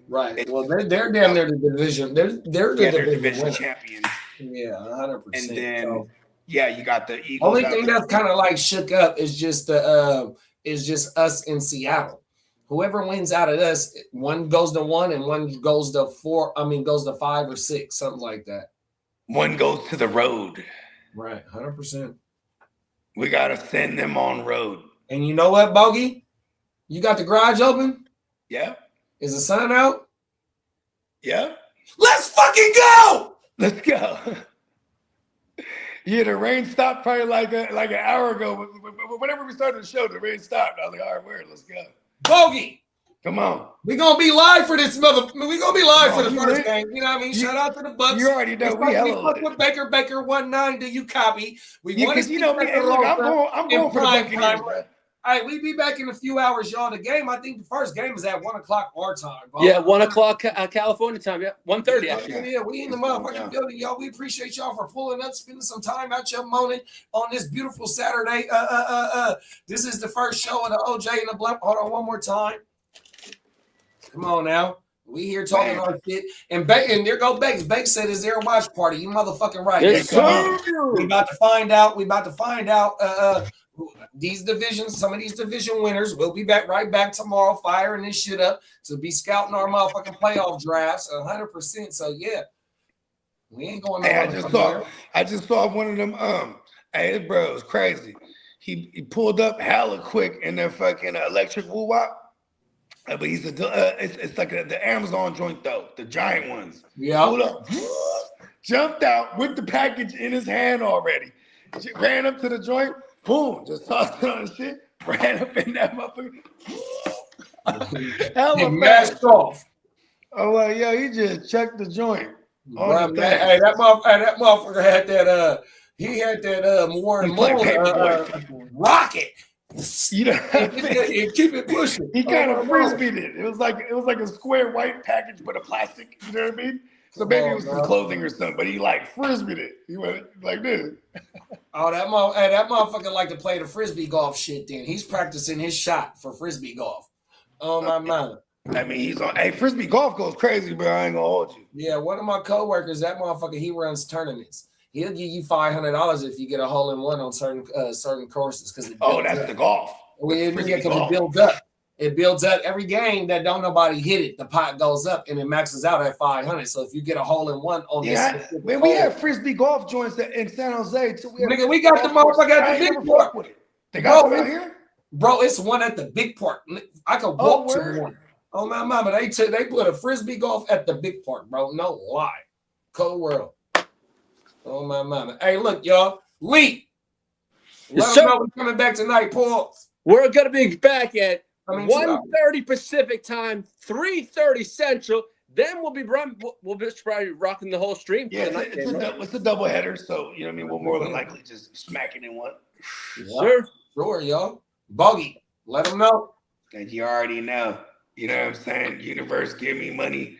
Right. Well, they're damn near the division. They're the division champions. Yeah, 100%. And then you got the Eagles. Only thing that's kind of like shook up is just us in Seattle. Whoever wins out of us, one goes to 1 and one goes to 4. I mean, goes to 5 or 6, something like that. One goes to the road. Right, 100%. We gotta send them on road. And you know what, Bogey? You got the garage open? Yeah. Is the sun out? Yeah. Let's fucking go! Let's go. Yeah, the rain stopped probably like an hour ago. Whenever we started the show, the rain stopped. I was like, all right, word, let's go. Bogey! Come on. We're gonna be live for this we're gonna be live for the first game. You know what I mean? Shout out to the Bucks. You already know we hella with Baker 19. Do you copy? We want to you know me. Hey, look, I'm going for the Buccaneers, bro. All right, we be back in a few hours, y'all. The game, I think the first game is at 1 o'clock our time. Bro. Yeah, 1 o'clock California time. Yeah, 1:30 actually. Yeah, we in the motherfucking building, y'all. We appreciate y'all for pulling up, spending some time out your morning on this beautiful Saturday. This is the first show of the OJ and the Blimp. Hold on one more time. Come on now. We here talking our shit. And there go Bakes. Bakes said, is there a watch party? You motherfucking right. Yes, sir. We about to find out. These divisions, some of these division winners. We'll be right back tomorrow, firing this shit up to be scouting our motherfucking playoff drafts 100%. So yeah, we ain't going. Hey, I just saw one of them. Hey, bro, it was crazy. He pulled up hella quick in their fucking electric woo wop. But he's it's like the Amazon joint though, the giant ones. Yeah. Pulled up, jumped out with the package in his hand already. Ran up to the joint. Boom, just tossed it on the shit, ran up in that motherfucker. Hella masked off. Oh, well, yo, he just checked the joint. Right, man. Hey, that motherfucker had that, he had that Warren Moon rocket. You know, and keep it pushing. He kind of frisbeed it. It was like a square white package, but a plastic, you know what I mean? So maybe it was some clothing or something, but he like frisbeed it. He went like this. Oh, that motherfucker like to play the frisbee golf shit. Then he's practicing his shot for frisbee golf. Oh my mind. I mean, he's on. Hey, frisbee golf goes crazy, bro. I ain't gonna hold you. Yeah, one of my coworkers, that motherfucker, he runs tournaments. He'll give you $500 if you get a hole in one on certain courses. Because that's the golf. It builds up. It builds up every game that don't nobody hit it. The pot goes up and it maxes out at 500. So if you get a hole in one on this, man, we have frisbee golf joints in San Jose too. We got the motherfucker at the big port. They got one out here, bro. It's one at the big port. I could walk to one. Oh my mama, they put a frisbee golf at the big port, bro. No lie, cold world. Oh my mama. Hey, look, y'all. Lee, let us know we're coming back tonight, Paul. We're gonna be back at 1:30 Pacific time, 3:30 Central. Then we'll be probably rocking the whole stream. Yeah, it's a double header, so you know what I mean. We'll more than likely just smack it in one. Sure, y'all. Bogey, let them know. And you already know. You know what I'm saying? Universe, give me money.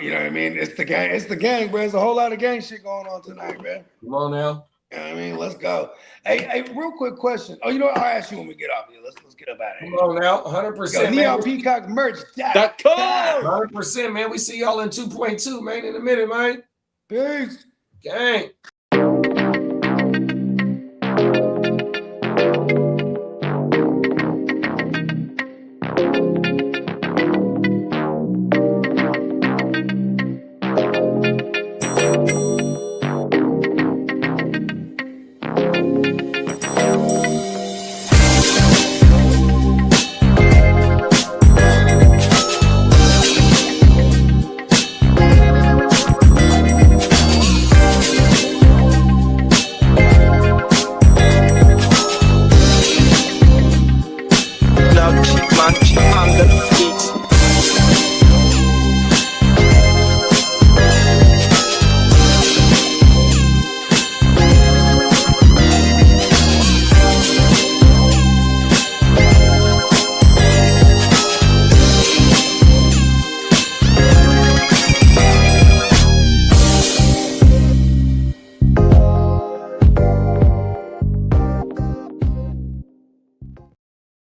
You know what I mean? It's the gang. It's the gang, bro. There's a whole lot of gang shit going on tonight, man. Come on now. You know what I mean? Let's go. Hey, real quick question. Oh, you know what? I'll ask you when we get off here. Let's get up out of here. Come on now, 100%. Neon Peacock merch. 100%, man. We see y'all in 2.2, man, in a minute, man. Peace. Gang.